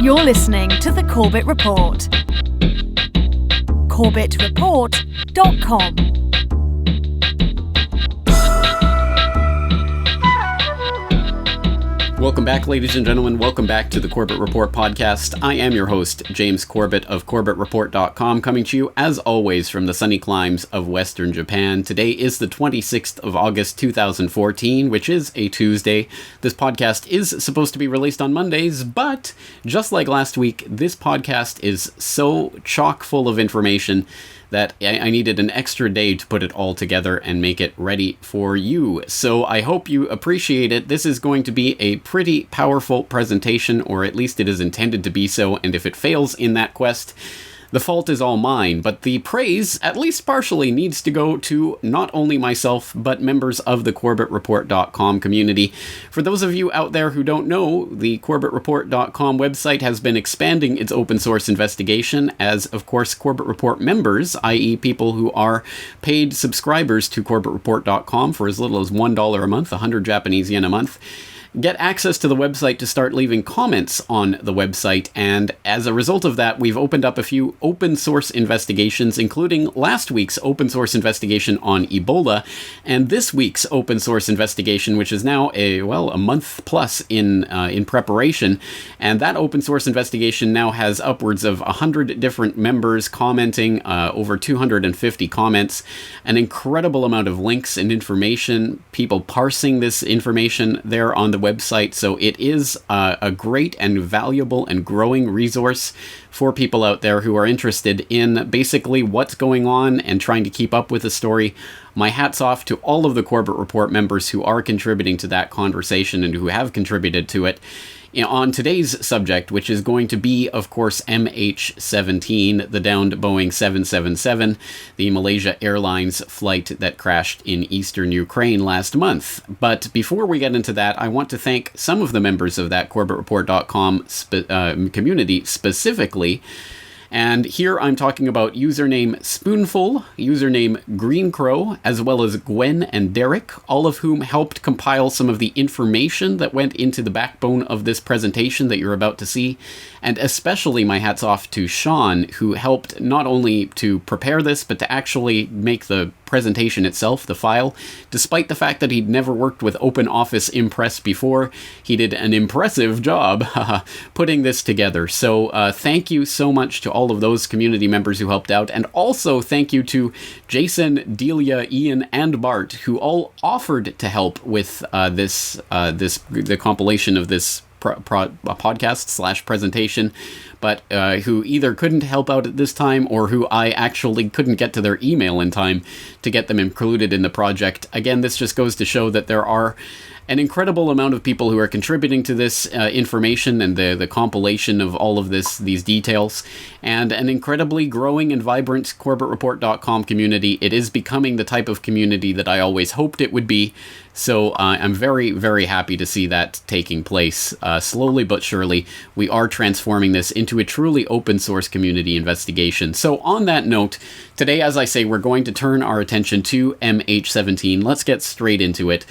You're listening to The Corbett Report. CorbettReport.com. Welcome back, ladies and gentlemen. Welcome back to the Corbett Report podcast. I am your host, James Corbett of CorbettReport.com, coming to you, as always, from the sunny climes of Western Japan. Today is the 26th of August, 2014, which is a Tuesday. This podcast is supposed to be released on Mondays, but just like last week, this podcast is so chock full of information that I needed an extra day to put it all together and make it ready for you. So I hope you appreciate it. This is going to be a pretty powerful presentation, or at least it is intended to be so, and if it fails in that quest, the fault is all mine, but the praise, at least partially, needs to go to not only myself, but members of the CorbettReport.com community. For those of you out there who don't know, the CorbettReport.com website has been expanding its open source investigation as, of course, Corbett Report members, i.e. people who are paid subscribers to CorbettReport.com for as little as $1 a month, 100 Japanese yen a month, get access to the website to start leaving comments on the website, and as a result of that, we've opened up a few open source investigations, including last week's open source investigation on Ebola, and this week's open source investigation, which is now a month plus in preparation, and that open source investigation now has upwards of 100 different members commenting, over 250 comments, an incredible amount of links and information, people parsing this information there on the website, so it is a great and valuable and growing resource for people out there who are interested in basically what's going on and trying to keep up with the story. My hat's off to all of the Corbett Report members who are contributing to that conversation and who have contributed to it. On today's subject, which is going to be, of course, MH17, the downed Boeing 777, the Malaysia Airlines flight that crashed in eastern Ukraine last month. But before we get into that, I want to thank some of the members of that CorbettReport.com community specifically. And here I'm talking about username Spoonful, username Green Crow, as well as Gwen and Derek, all of whom helped compile some of the information that went into the backbone of this presentation that you're about to see. And especially my hat's off to Sean, who helped not only to prepare this, but to actually make the presentation itself, the file. Despite the fact that he'd never worked with OpenOffice Impress before, he did an impressive job putting this together. So thank you so much to all of those community members who helped out, and also thank you to Jason, Delia, Ian, and Bart, who all offered to help with the compilation of this podcast / presentation, but who either couldn't help out at this time or who I actually couldn't get to their email in time to get them included in the project. Again, this just goes to show that there are an incredible amount of people who are contributing to this information and the compilation of all of these details, and an incredibly growing and vibrant CorbettReport.com community. It is becoming the type of community that I always hoped it would be, so I'm very, very happy to see that taking place. Slowly but surely, we are transforming this into a truly open source community investigation. So on that note, today, as I say, we're going to turn our attention to MH17. Let's get straight into it.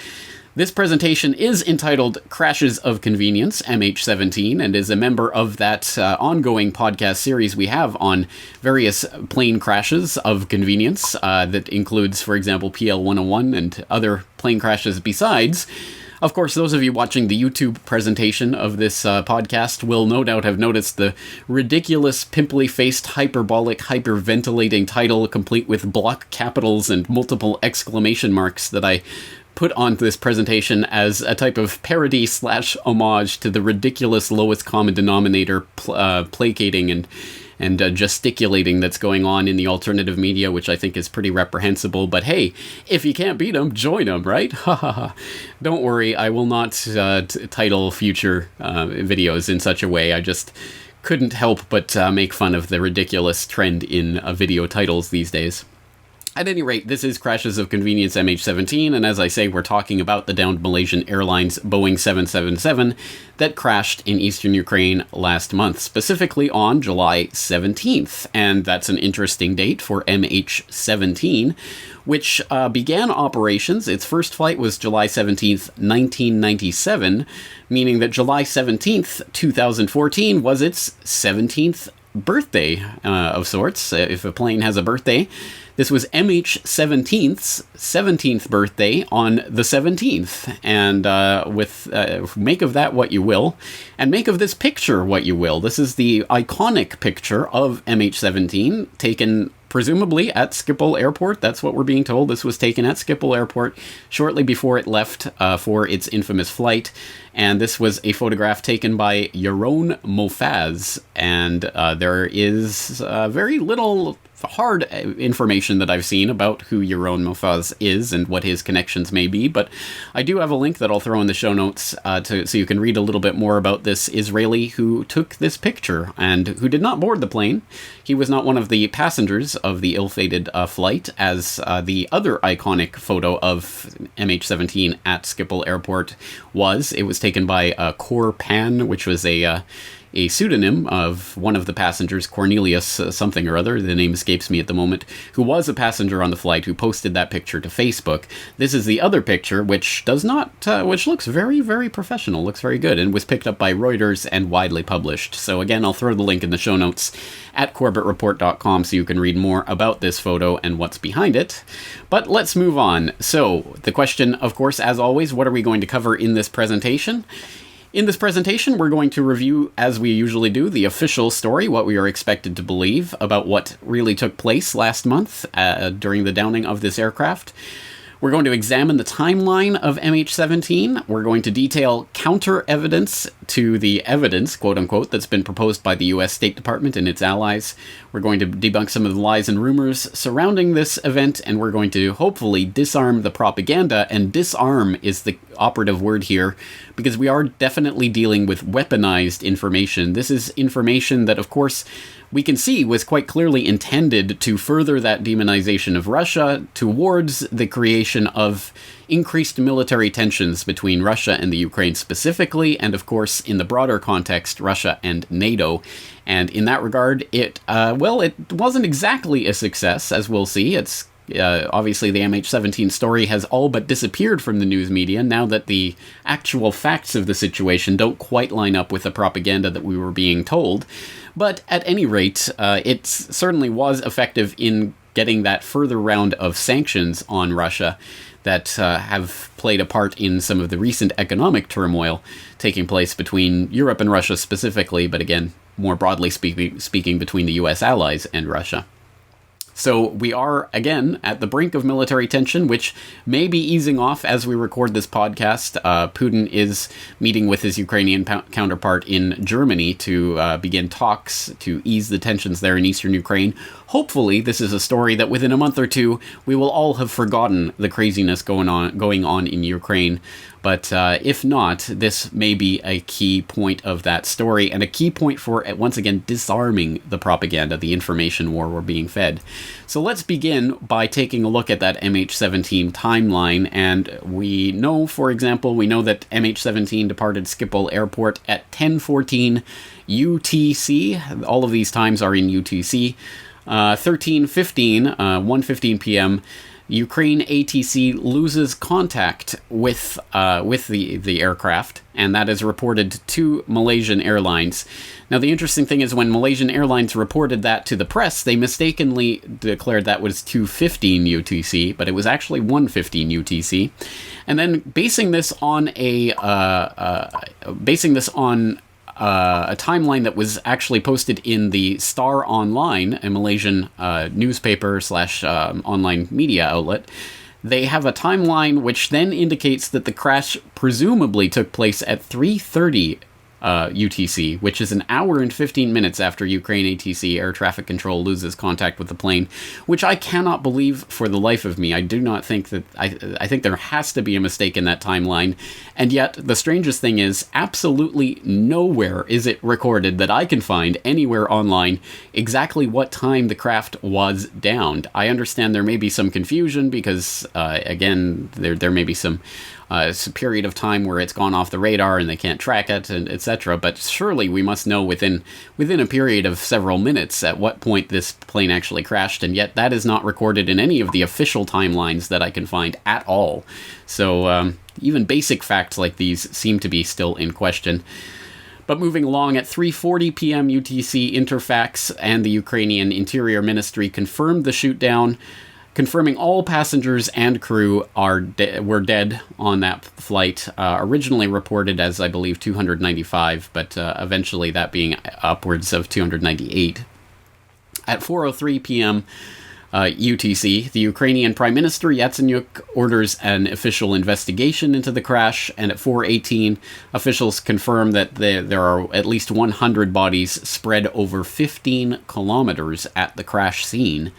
This presentation is entitled Crashes of Convenience, MH17, and is a member of that ongoing podcast series we have on various plane crashes of convenience that includes, for example, PL101 and other plane crashes besides. Of course, those of you watching the YouTube presentation of this podcast will no doubt have noticed the ridiculous, pimply-faced, hyperbolic, hyperventilating title, complete with block capitals and multiple exclamation marks that I put on this presentation as a type of parody / homage to the ridiculous lowest common denominator placating and gesticulating that's going on in the alternative media, which I think is pretty reprehensible. But hey, if you can't beat them, join them, right? Don't worry, I will not title future videos in such a way. I just couldn't help but make fun of the ridiculous trend in video titles these days. At any rate, this is Crashes of Convenience MH17, and as I say, we're talking about the downed Malaysian Airlines Boeing 777 that crashed in eastern Ukraine last month, specifically on July 17th. And that's an interesting date for MH17, which began operations. Its first flight was July 17th, 1997, meaning that July 17th, 2014 was its 17th birthday of sorts, if a plane has a birthday. This was MH17's 17th birthday on the 17th, and make of that what you will, and make of this picture what you will. This is the iconic picture of MH17, taken presumably at Schiphol Airport. That's what we're being told. This was taken at Schiphol Airport shortly before it left for its infamous flight. And this was a photograph taken by Yaron Mofaz. And there is very little hard information that I've seen about who Yaron Mofaz is and what his connections may be, but I do have a link that I'll throw in the show notes so you can read a little bit more about this Israeli who took this picture and who did not board the plane. He was not one of the passengers of the ill-fated flight, as the other iconic photo of MH17 at Schiphol Airport was. It was taken by Kor Pan, which was a pseudonym of one of the passengers, Cornelius something or other, the name escapes me at the moment, who was a passenger on the flight, who posted that picture to Facebook. This is the other picture, which does not, which looks very, very professional, looks very good, and was picked up by Reuters and widely published. So again, I'll throw the link in the show notes at corbettreport.com so you can read more about this photo and what's behind it. But let's move on. So the question, of course, as always, what are we going to cover in this presentation? In this presentation, we're going to review, as we usually do, the official story, what we are expected to believe about what really took place last month during the downing of this aircraft. We're going to examine the timeline of MH17. We're going to detail counter-evidence to the evidence, quote-unquote, that's been proposed by the U.S. State Department and its allies. We're going to debunk some of the lies and rumors surrounding this event, and we're going to hopefully disarm the propaganda, and disarm is the operative word here, because we are definitely dealing with weaponized information. This is information that, of course, we can see was quite clearly intended to further that demonization of Russia towards the creation of increased military tensions between Russia and the Ukraine specifically, and of course, in the broader context, Russia and NATO. And in that regard, it wasn't exactly a success, as we'll see. It's obviously, the MH17 story has all but disappeared from the news media now that the actual facts of the situation don't quite line up with the propaganda that we were being told. But at any rate, it certainly was effective in getting that further round of sanctions on Russia that have played a part in some of the recent economic turmoil taking place between Europe and Russia specifically, but again, more broadly speaking between the US allies and Russia. So we are, again, at the brink of military tension, which may be easing off as we record this podcast. Putin is meeting with his Ukrainian counterpart in Germany to begin talks to ease the tensions there in eastern Ukraine. Hopefully, this is a story that within a month or two, we will all have forgotten the craziness going on in Ukraine. But if not, this may be a key point of that story, and a key point for, once again, disarming the propaganda, the information war we're being fed. So let's begin by taking a look at that MH17 timeline, and we know, for example, that MH17 departed Schiphol Airport at 10:14 UTC. All of these times are in UTC. 13:15, 1:15 p.m., Ukraine ATC loses contact with the aircraft, and that is reported to Malaysian Airlines. Now, the interesting thing is when Malaysian Airlines reported that to the press, they mistakenly declared that was 2:15 UTC, but it was actually 1:15 UTC. And then basing this on a timeline that was actually posted in the Star Online, a Malaysian newspaper / online media outlet. They have a timeline which then indicates that the crash presumably took place at 3:30 UTC, which is an hour and 15 minutes after Ukraine ATC air traffic control loses contact with the plane, which I cannot believe for the life of me. I do not think that, I think there has to be a mistake in that timeline, and yet the strangest thing is absolutely nowhere is it recorded that I can find anywhere online exactly what time the craft was downed. I understand there may be some confusion because, again, there may be some period of time where it's gone off the radar and they can't track it, and etc. But surely we must know within a period of several minutes at what point this plane actually crashed, and yet that is not recorded in any of the official timelines that I can find at all. So even basic facts like these seem to be still in question. But moving along, at 3:40 p.m. UTC, Interfax and the Ukrainian Interior Ministry confirmed the shoot-down, confirming all passengers and crew were dead on that flight, originally reported as, I believe, 295, but eventually that being upwards of 298. At 4:03 p.m. UTC, the Ukrainian Prime Minister Yatsenyuk orders an official investigation into the crash, and at 4:18, officials confirm that there are at least 100 bodies spread over 15 kilometers at the crash scene.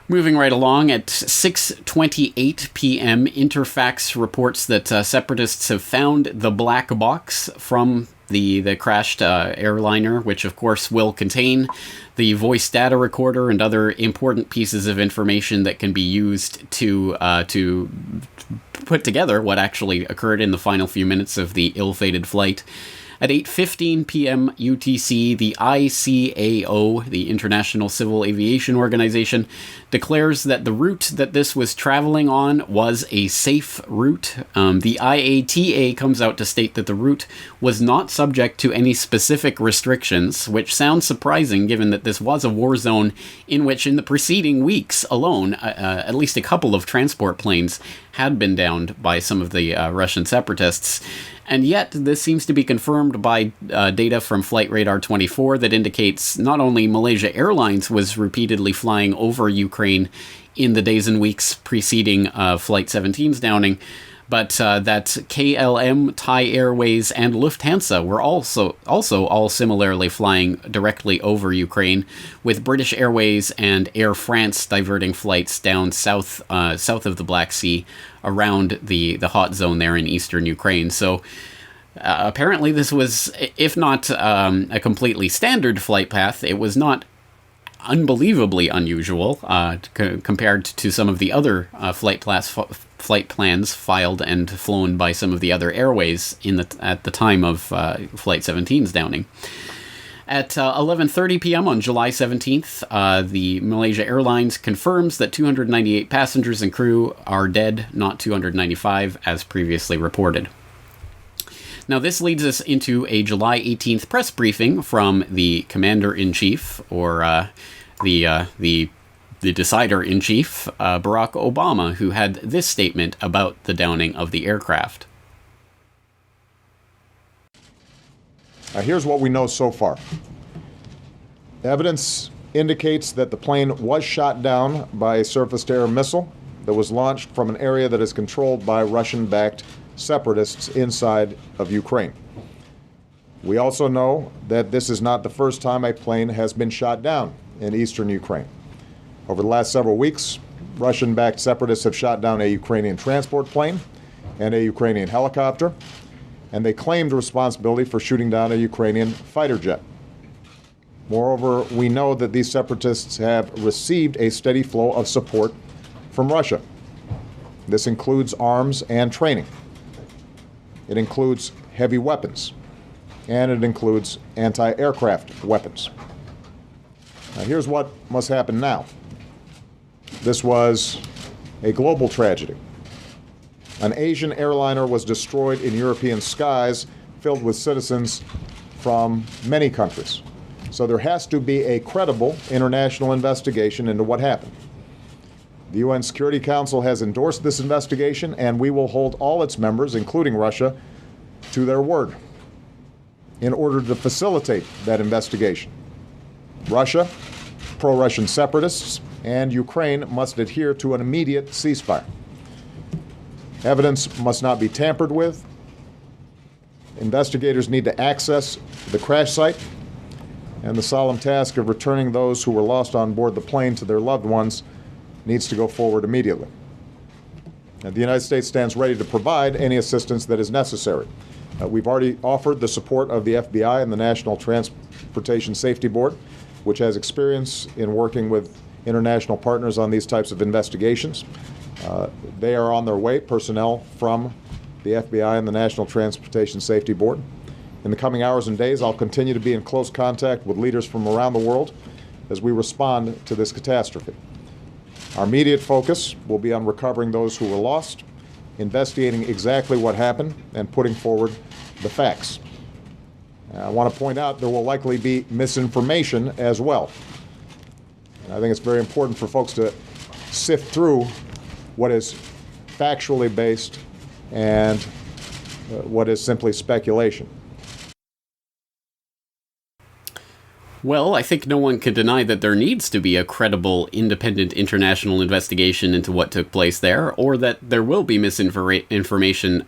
Moving right along, at 6:28 p.m., Interfax reports that separatists have found the black box from the crashed airliner, which of course will contain the voice data recorder and other important pieces of information that can be used to put together what actually occurred in the final few minutes of the ill-fated flight. At 8:15 p.m. UTC, the ICAO, the International Civil Aviation Organization, declares that the route that this was traveling on was a safe route. The IATA comes out to state that the route was not subject to any specific restrictions, which sounds surprising given that this was a war zone in which in the preceding weeks alone, at least a couple of transport planes had been downed by some of the Russian separatists. And yet, this seems to be confirmed by data from Flight Radar 24 that indicates not only Malaysia Airlines was repeatedly flying over Ukraine in the days and weeks preceding Flight 17's downing, but that KLM, Thai Airways, and Lufthansa were also all similarly flying directly over Ukraine, with British Airways and Air France diverting flights down south of the Black Sea around the hot zone there in eastern Ukraine. So apparently this was, if not a completely standard flight path, it was not unbelievably unusual compared to some of the other flight plans filed and flown by some of the other airways at the time of Flight 17's downing. At 11:30 p.m. on July 17th, the Malaysia Airlines confirms that 298 passengers and crew are dead, not 295, as previously reported. Now, this leads us into a July 18th press briefing from the Commander-in-Chief, or the Decider-in-Chief, Barack Obama, who had this statement about the downing of the aircraft. Here's what we know so far. Evidence indicates that the plane was shot down by a surface-to-air missile that was launched from an area that is controlled by Russian-backed separatists inside of Ukraine. We also know that this is not the first time a plane has been shot down in eastern Ukraine. Over the last several weeks, Russian-backed separatists have shot down a Ukrainian transport plane and a Ukrainian helicopter, and they claimed responsibility for shooting down a Ukrainian fighter jet. Moreover, we know that these separatists have received a steady flow of support from Russia. This includes arms and training. It includes heavy weapons, and it includes anti-aircraft weapons. Now, here's what must happen now. This was a global tragedy. An Asian airliner was destroyed in European skies filled with citizens from many countries. So there has to be a credible international investigation into what happened. The UN Security Council has endorsed this investigation, and we will hold all its members, including Russia, to their word in order to facilitate that investigation. Russia, pro-Russian separatists, and Ukraine must adhere to an immediate ceasefire. Evidence must not be tampered with, Investigators need to access the crash site, and the solemn task of returning those who were lost on board the plane to their loved ones needs to go forward immediately. And the United States stands ready to provide any assistance that is necessary. We've already offered the support of the FBI and the National Transportation Safety Board, which has experience in working with international partners on these types of investigations. They are on their way, personnel from the FBI and the National Transportation Safety Board. In the coming hours and days, I'll continue to be in close contact with leaders from around the world as we respond to this catastrophe. Our immediate focus will be on recovering those who were lost, investigating exactly what happened, and putting forward the facts. I want to point out there will likely be misinformation as well. And I think it's very important for folks to sift through what is factually based and what is simply speculation. Well, I think no one could deny that there needs to be a credible, independent international investigation into what took place there, or that there will be misinformation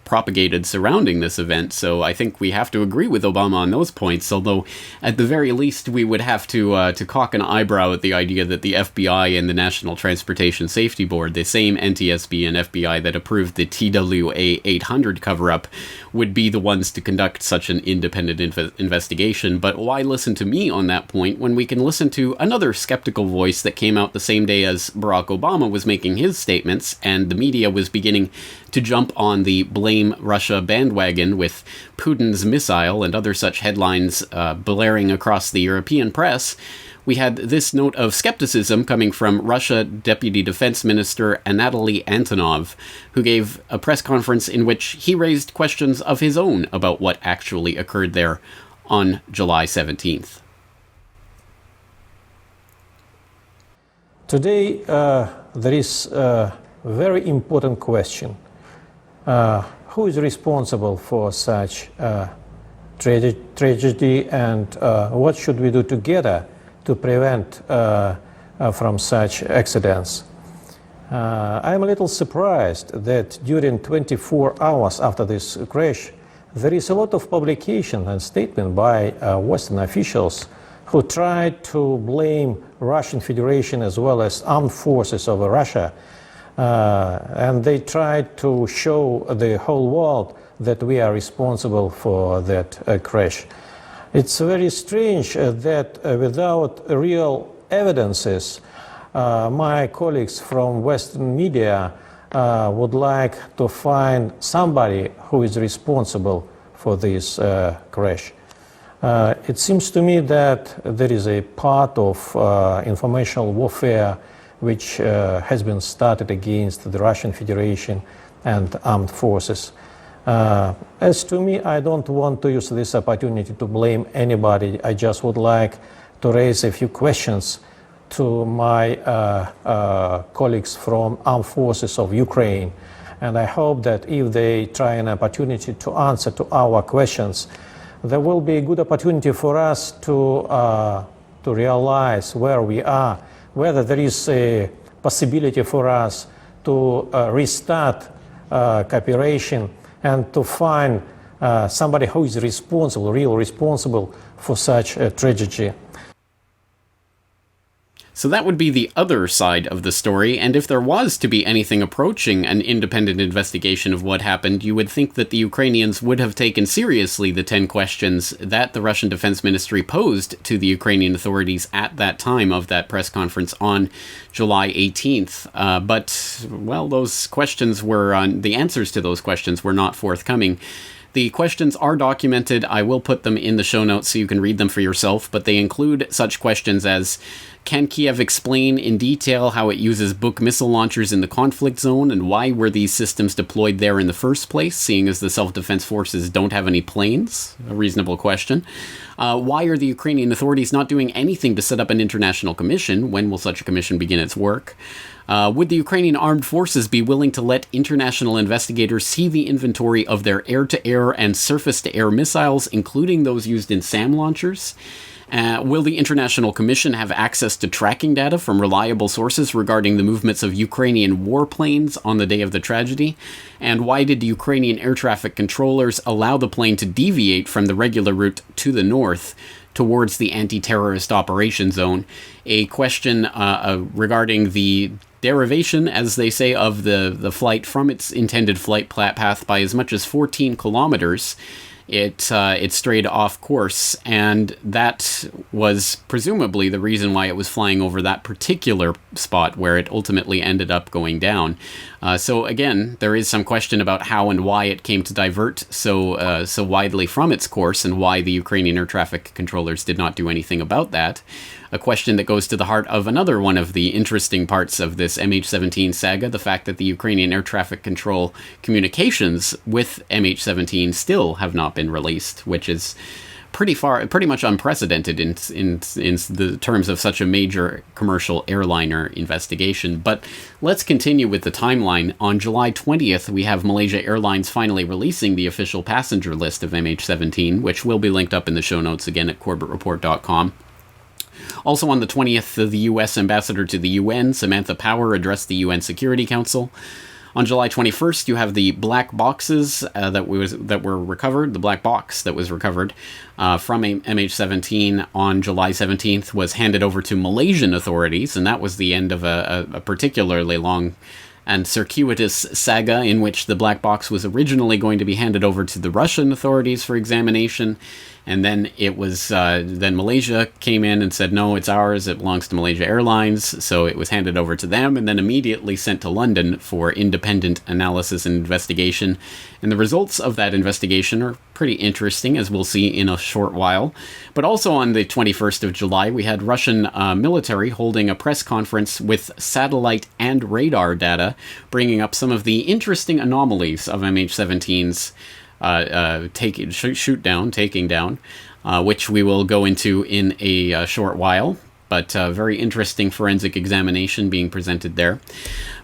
propagated surrounding this event, so I think we have to agree with Obama on those points, although at the very least we would have to cock an eyebrow at the idea that the FBI and the National Transportation Safety Board, the same NTSB and FBI that approved the TWA 800 cover-up, would be the ones to conduct such an independent investigation. But why listen to me on that point when we can listen to another skeptical voice that came out the same day as Barack Obama was making his statements, and the media was beginning to jump on the blame Russia bandwagon with Putin's missile and other such headlines blaring across the European press. We had this note of skepticism coming from Russia Deputy Defense Minister Anatoly Antonov, who gave a press conference in which he raised questions of his own about what actually occurred there on July 17th. Today, there is a very important question. Who is responsible for such tragedy, and what should we do together to prevent from such accidents? I'm a little surprised that during 24 hours after this crash, there is a lot of publication and statement by Western officials who tried to blame Russian Federation as well as armed forces of Russia. And they tried to show the whole world that we are responsible for that crash. It's very strange that without real evidences, my colleagues from Western media would like to find somebody who is responsible for this crash. It seems to me that there is a part of informational warfare which has been started against the Russian Federation and armed forces. As to me, I don't want to use this opportunity to blame anybody. I just would like to raise a few questions to my colleagues from armed forces of Ukraine. And I hope that if they try an opportunity to answer to our questions, there will be a good opportunity for us to realize where we are, whether there is a possibility for us to restart cooperation and to find somebody who is responsible, really responsible for such a tragedy. So that would be the other side of the story, and if there was to be anything approaching an independent investigation of what happened, you would think that the Ukrainians would have taken seriously the 10 questions that the Russian Defense Ministry posed to the Ukrainian authorities at that time of that press conference on July 18th. But, well, those questions were, the answers to those questions were not forthcoming. The questions are documented. I will put them in the show notes so you can read them for yourself, but they include such questions as, can Kiev explain in detail how it uses Buk missile launchers in the conflict zone, and why were these systems deployed there in the first place, seeing as the self-defense forces don't have any planes? A reasonable question. Why are the Ukrainian authorities not doing anything to set up an international commission? When will such a commission begin its work? Would the Ukrainian armed forces be willing to let international investigators see the inventory of their air-to-air and surface-to-air missiles, including those used in SAM launchers? Will the International Commission have access to tracking data from reliable sources regarding the movements of Ukrainian warplanes on the day of the tragedy? And why did the Ukrainian air traffic controllers allow the plane to deviate from the regular route to the north towards the anti-terrorist operation zone? A question regarding the derivation, as they say, of the flight from its intended flight path by as much as 14 kilometers. It strayed off course, and that was presumably the reason why it was flying over that particular spot where it ultimately ended up going down. So again, there is some question about how and why it came to divert so widely from its course, and why the Ukrainian air traffic controllers did not do anything about that. A question that goes to the heart of another one of the interesting parts of this MH17 saga, the fact that the Ukrainian air traffic control communications with MH17 still have not been released, which is pretty much unprecedented in the terms of such a major commercial airliner investigation. But let's continue with the timeline. On July 20th, we have Malaysia Airlines finally releasing the official passenger list of MH17, which will be linked up in the show notes again at corbettreport.com. Also on the 20th, the U.S. ambassador to the UN, Samantha Power, addressed the UN Security Council. On July 21st, you have the black boxes that were recovered. The black box that was recovered from MH17 on July 17th was handed over to Malaysian authorities, and that was the end of a particularly long and circuitous saga in which the black box was originally going to be handed over to the Russian authorities for examination. And then it was, then Malaysia came in and said, no, it's ours, it belongs to Malaysia Airlines, so it was handed over to them, and then immediately sent to London for independent analysis and investigation. And the results of that investigation are pretty interesting, as we'll see in a short while. But also on the 21st of July, we had Russian military holding a press conference with satellite and radar data, bringing up some of the interesting anomalies of MH17's taking down, which we will go into in a short while, but very interesting forensic examination being presented there.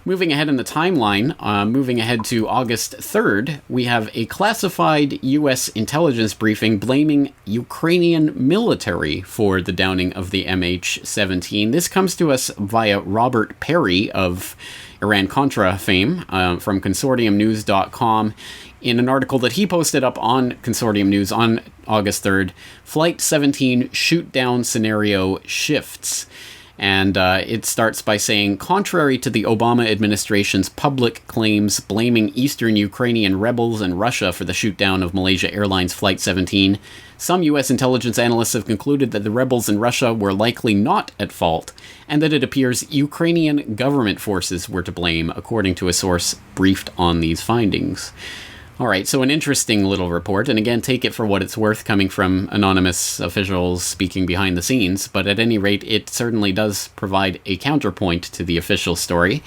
Moving ahead in the timeline, moving ahead to August 3rd, we have a classified U.S. intelligence briefing blaming Ukrainian military for the downing of the MH17. This comes to us via Robert Perry of Iran-Contra fame from consortiumnews.com. In an article that he posted up on Consortium News on August 3rd, Flight 17 shoot-down scenario shifts. And it starts by saying, contrary to the Obama administration's public claims blaming Eastern Ukrainian rebels and Russia for the shoot-down of Malaysia Airlines Flight 17, some U.S. intelligence analysts have concluded that the rebels in Russia were likely not at fault, and that it appears Ukrainian government forces were to blame, according to a source briefed on these findings. All right, so an interesting little report, and again, take it for what it's worth coming from anonymous officials speaking behind the scenes, but at any rate, it certainly does provide a counterpoint to the official story.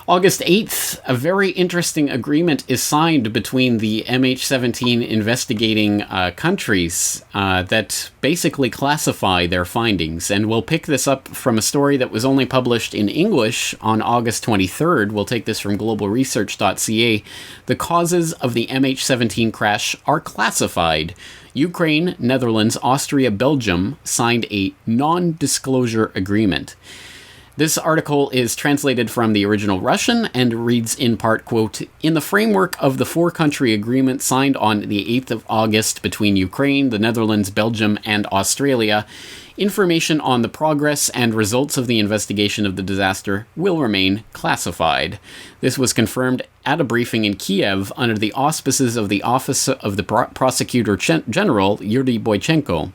August 8th, a very interesting agreement is signed between the MH17 investigating countries that basically classify their findings. And we'll pick this up from a story that was only published in English on August 23rd. We'll take this from globalresearch.ca. The causes of the MH17 crash are classified. Ukraine, Netherlands, Austria, Belgium signed a non-disclosure agreement. This article is translated from the original Russian and reads in part, quote, in the framework of the four-country agreement signed on the 8th of August between Ukraine, the Netherlands, Belgium, and Australia, information on the progress and results of the investigation of the disaster will remain classified. This was confirmed at a briefing in Kiev under the auspices of the Office of the Prosecutor General, Yuri Boychenko.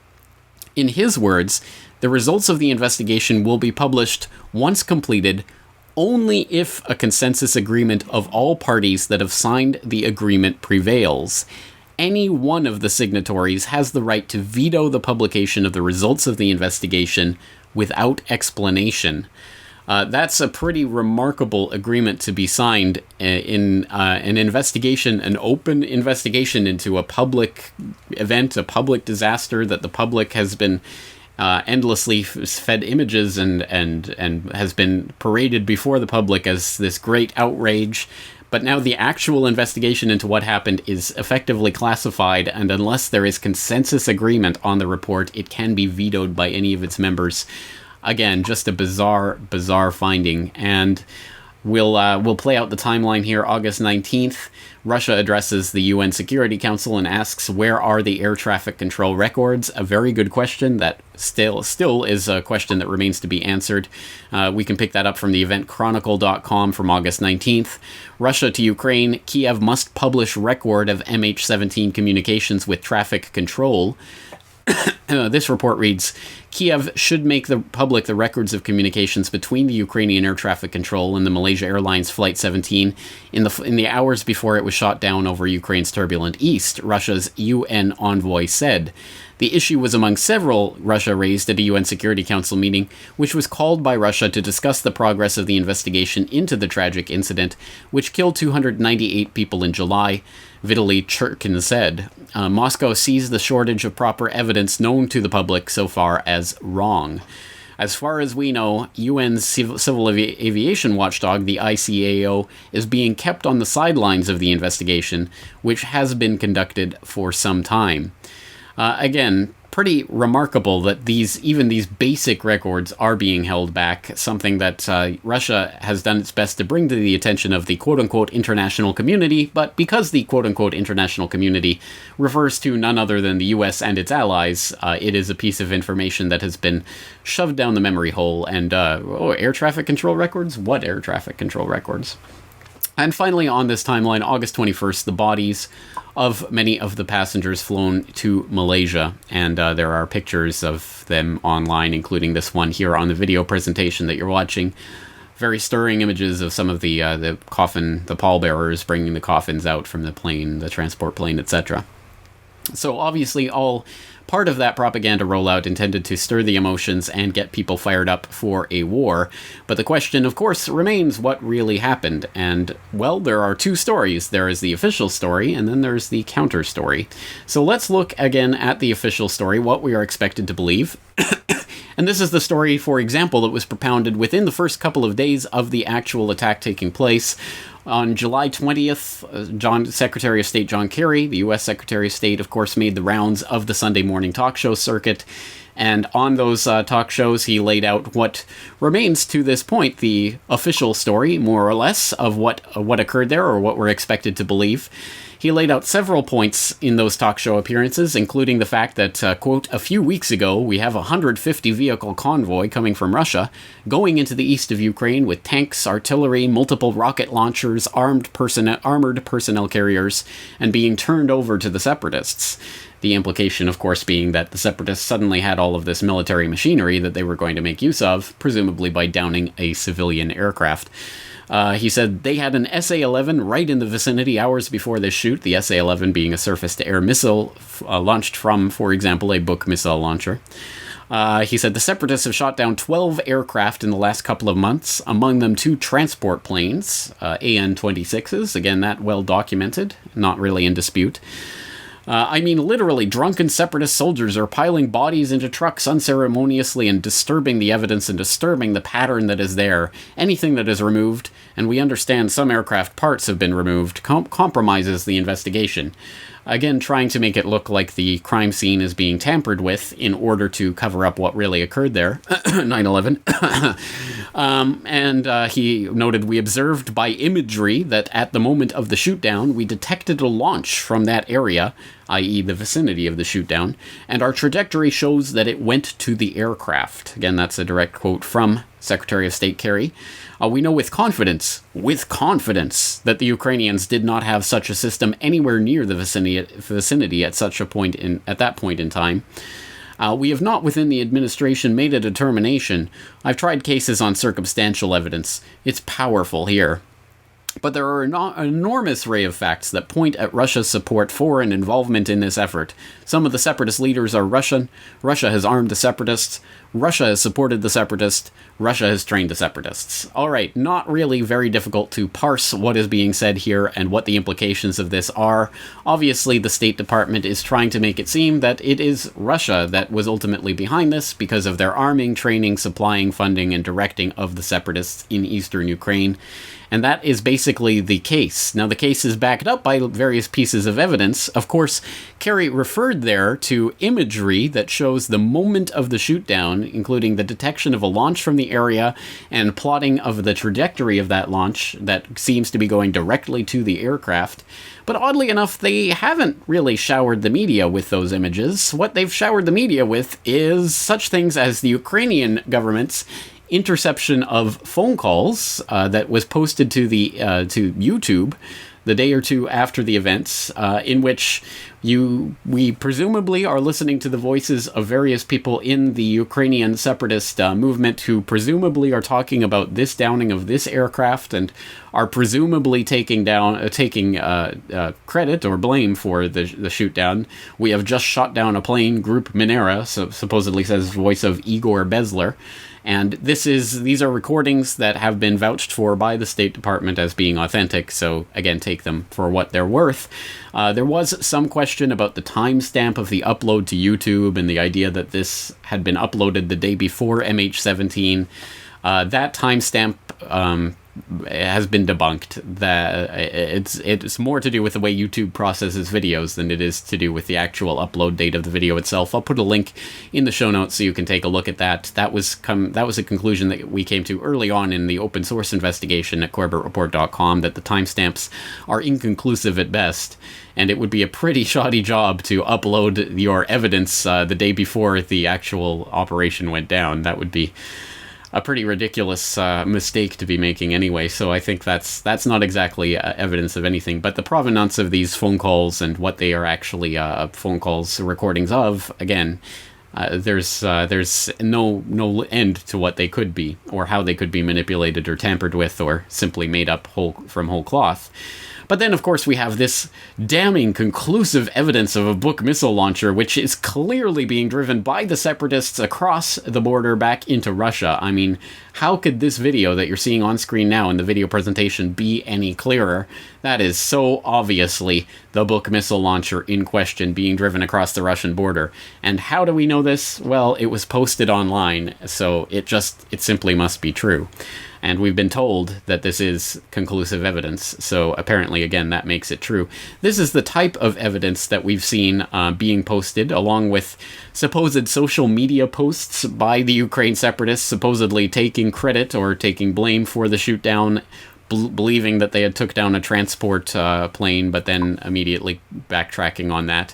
In his words, the results of the investigation will be published once completed only if a consensus agreement of all parties that have signed the agreement prevails. Any one of the signatories has the right to veto the publication of the results of the investigation without explanation. That's a pretty remarkable agreement to be signed in an investigation, an open investigation into a public event, a public disaster that the public has been endlessly fed images and has been paraded before the public as this great outrage. But now the actual investigation into what happened is effectively classified, and unless there is consensus agreement on the report, it can be vetoed by any of its members. Again, just a bizarre finding. And we'll play out the timeline here. August 19th, Russia addresses the UN Security Council and asks, where are the air traffic control records? A very good question that still is a question that remains to be answered. We can pick that up from the eventchronicle.com from August 19th. Russia to Ukraine, Kiev must publish record of MH17 communications with traffic control. This report reads, Kiev should make public the records of communications between the Ukrainian air traffic control and the Malaysia Airlines Flight 17 in the hours before it was shot down over Ukraine's turbulent east, Russia's UN envoy said. The issue was among several Russia raised at a UN Security Council meeting, which was called by Russia to discuss the progress of the investigation into the tragic incident, which killed 298 people in July. Vitaly Churkin said, Moscow sees the shortage of proper evidence known to the public so far as wrong. As far as we know, UN's civil aviation watchdog, the ICAO, is being kept on the sidelines of the investigation, which has been conducted for some time. Again, pretty remarkable that even these basic records are being held back, something that Russia has done its best to bring to the attention of the quote-unquote international community, but because the quote-unquote international community refers to none other than the US and its allies, it is a piece of information that has been shoved down the memory hole. And, air traffic control records? What air traffic control records? And finally, on this timeline, August 21st, the bodies of many of the passengers flown to Malaysia. And there are pictures of them online, including this one here on the video presentation that you're watching. Very stirring images of some of the pallbearers bringing the coffins out from the plane, the transport plane, etc. So obviously all part of that propaganda rollout intended to stir the emotions and get people fired up for a war. But the question, of course, remains what really happened. And, well, there are two stories. There is the official story, and then there's the counter story. So let's look again at the official story, what we are expected to believe. And this is the story, for example, that was propounded within the first couple of days of the actual attack taking place. On July 20th, Secretary of State John Kerry, the U.S. Secretary of State, of course, made the rounds of the Sunday morning talk show circuit. And on those talk shows, he laid out what remains to this point the official story, more or less, of what occurred there or what we're expected to believe. He laid out several points in those talk show appearances, including the fact that, quote, a few weeks ago, we have a 150-vehicle convoy coming from Russia, going into the east of Ukraine with tanks, artillery, multiple rocket launchers, armored personnel carriers, and being turned over to the separatists. The implication, of course, being that the separatists suddenly had all of this military machinery that they were going to make use of, presumably by downing a civilian aircraft. He said they had an SA-11 right in the vicinity hours before this shoot, the SA-11 being a surface-to-air missile launched from, for example, a Buk missile launcher. He said the separatists have shot down 12 aircraft in the last couple of months, among them 2 transport planes, AN-26s, again, that well documented, not really in dispute. Literally, drunken separatist soldiers are piling bodies into trucks unceremoniously and disturbing the evidence and disturbing the pattern that is there. Anything that is removed, and we understand some aircraft parts have been removed, compromises the investigation. Again, trying to make it look like the crime scene is being tampered with in order to cover up what really occurred there. 9/11. He noted, we observed by imagery that at the moment of the shootdown, we detected a launch from that area, i.e. the vicinity of the shootdown, and our trajectory shows that it went to the aircraft. Again, that's a direct quote from Secretary of State Kerry. We know with confidence, that the Ukrainians did not have such a system anywhere near the vicinity at that point in time. We have not within the administration made a determination. I've tried cases on circumstantial evidence. It's powerful here. But there are an enormous array of facts that point at Russia's support for and involvement in this effort. Some of the separatist leaders are Russian. Russia has armed the separatists. Russia has supported the separatists. Russia has trained the separatists. All right, not really very difficult to parse what is being said here and what the implications of this are. Obviously, the State Department is trying to make it seem that it is Russia that was ultimately behind this because of their arming, training, supplying, funding, and directing of the separatists in eastern Ukraine. And that is basically the case. Now, the case is backed up by various pieces of evidence. Of course, Kerry referred there to imagery that shows the moment of the shootdown, including the detection of a launch from the area and plotting of the trajectory of that launch that seems to be going directly to the aircraft. But oddly enough, they haven't really showered the media with those images. What they've showered the media with is such things as the Ukrainian government's interception of phone calls that was posted to to YouTube the day or two after the events, in which we presumably are listening to the voices of various people in the Ukrainian separatist movement who presumably are talking about this downing of this aircraft and are presumably taking credit or blame for the shoot down. We have just shot down a plane, Group Minera, supposedly says voice of Igor Bezler. And these are recordings that have been vouched for by the State Department as being authentic, so again, take them for what they're worth. There was some question about the timestamp of the upload to YouTube and the idea that this had been uploaded the day before MH17. That timestamp has been debunked. That it's more to do with the way YouTube processes videos than it is to do with the actual upload date of the video itself. I'll put a link in the show notes so you can take a look at that. That was a conclusion that we came to early on in the open source investigation at CorbettReport.com, that the timestamps are inconclusive at best, and it would be a pretty shoddy job to upload your evidence the day before the actual operation went down. That would be a pretty ridiculous mistake to be making anyway, so I think that's not exactly evidence of anything. But the provenance of these phone calls and what they are actually phone calls recordings of, again, there's no end to what they could be, or how they could be manipulated or tampered with, or simply made up from whole cloth. But then, of course, we have this damning conclusive evidence of a Buk missile launcher, which is clearly being driven by the separatists across the border back into Russia. I mean, how could this video that you're seeing on screen now in the video presentation be any clearer? That is so obviously the Buk missile launcher in question being driven across the Russian border. And how do we know this? Well, it was posted online, so it simply must be true. And we've been told that this is conclusive evidence, so apparently, again, that makes it true. This is the type of evidence that we've seen being posted, along with supposed social media posts by the Ukraine separatists, supposedly taking credit or taking blame for the shoot-down, believing that they had took down a transport plane, but then immediately backtracking on that.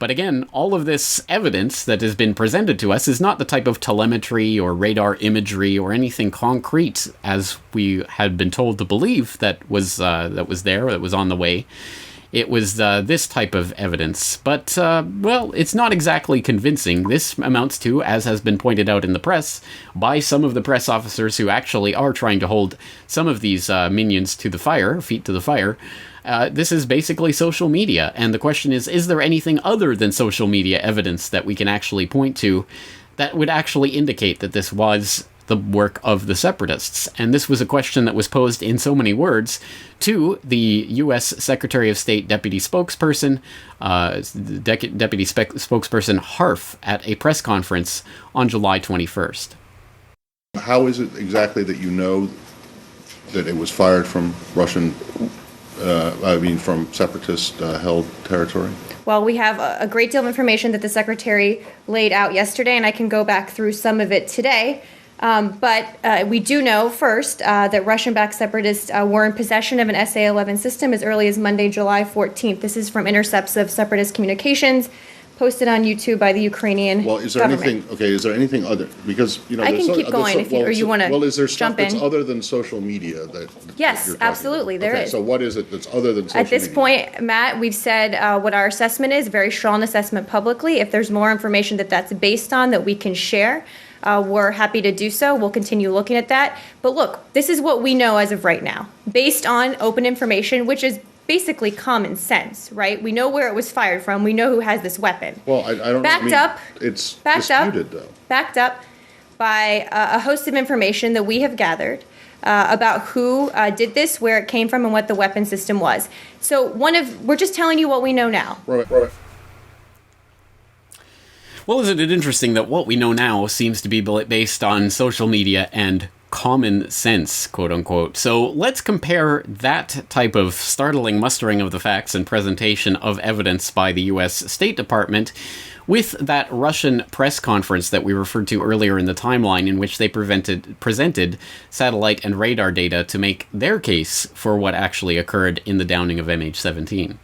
But again, all of this evidence that has been presented to us is not the type of telemetry or radar imagery or anything concrete, as we had been told to believe that was on the way. It was this type of evidence. But, well, it's not exactly convincing. This amounts to, as has been pointed out in the press, by some of the press officers who actually are trying to hold some of these minions to the fire, feet to the fire. This is basically social media. And the question is there anything other than social media evidence that we can actually point to that would actually indicate that this was the work of the separatists? And this was a question that was posed in so many words to the U.S. Secretary of State Deputy Spokesperson, Deputy Spokesperson Harf at a press conference on July 21st. How is it exactly that you know that it was fired from from separatist-held territory? Well, we have a great deal of information that the Secretary laid out yesterday, and I can go back through some of it today. But we do know, first, that Russian-backed separatists were in possession of an SA-11 system as early as Monday, July 14th. This is from intercepts of separatist communications posted on YouTube by the Ukrainian Well, is there government. is there anything other? Because, I can keep going if you want to Well, is there stuff jump in. that's other than social media that Yes, you're talking absolutely, about? there is. So what is it that's other than social media? At this point, Matt, we've said what our assessment is, very strong assessment publicly. If there's more information that's based on that we can share, we're happy to do so. We'll continue looking at that. But look, this is what we know as of right now, based on open information, which is basically common sense, right? We know where it was fired from. We know who has this weapon. Well, I don't Backed know. up. It's Backed disputed, up, though. Backed up by a host of information that we have gathered about who did this, where it came from, and what the weapon system was. So we're just telling you what we know now. Right. Well, isn't it interesting that what we know now seems to be based on social media and common sense, quote unquote. So let's compare that type of startling mustering of the facts and presentation of evidence by the US State Department with that Russian press conference that we referred to earlier in the timeline, in which they presented satellite and radar data to make their case for what actually occurred in the downing of MH17.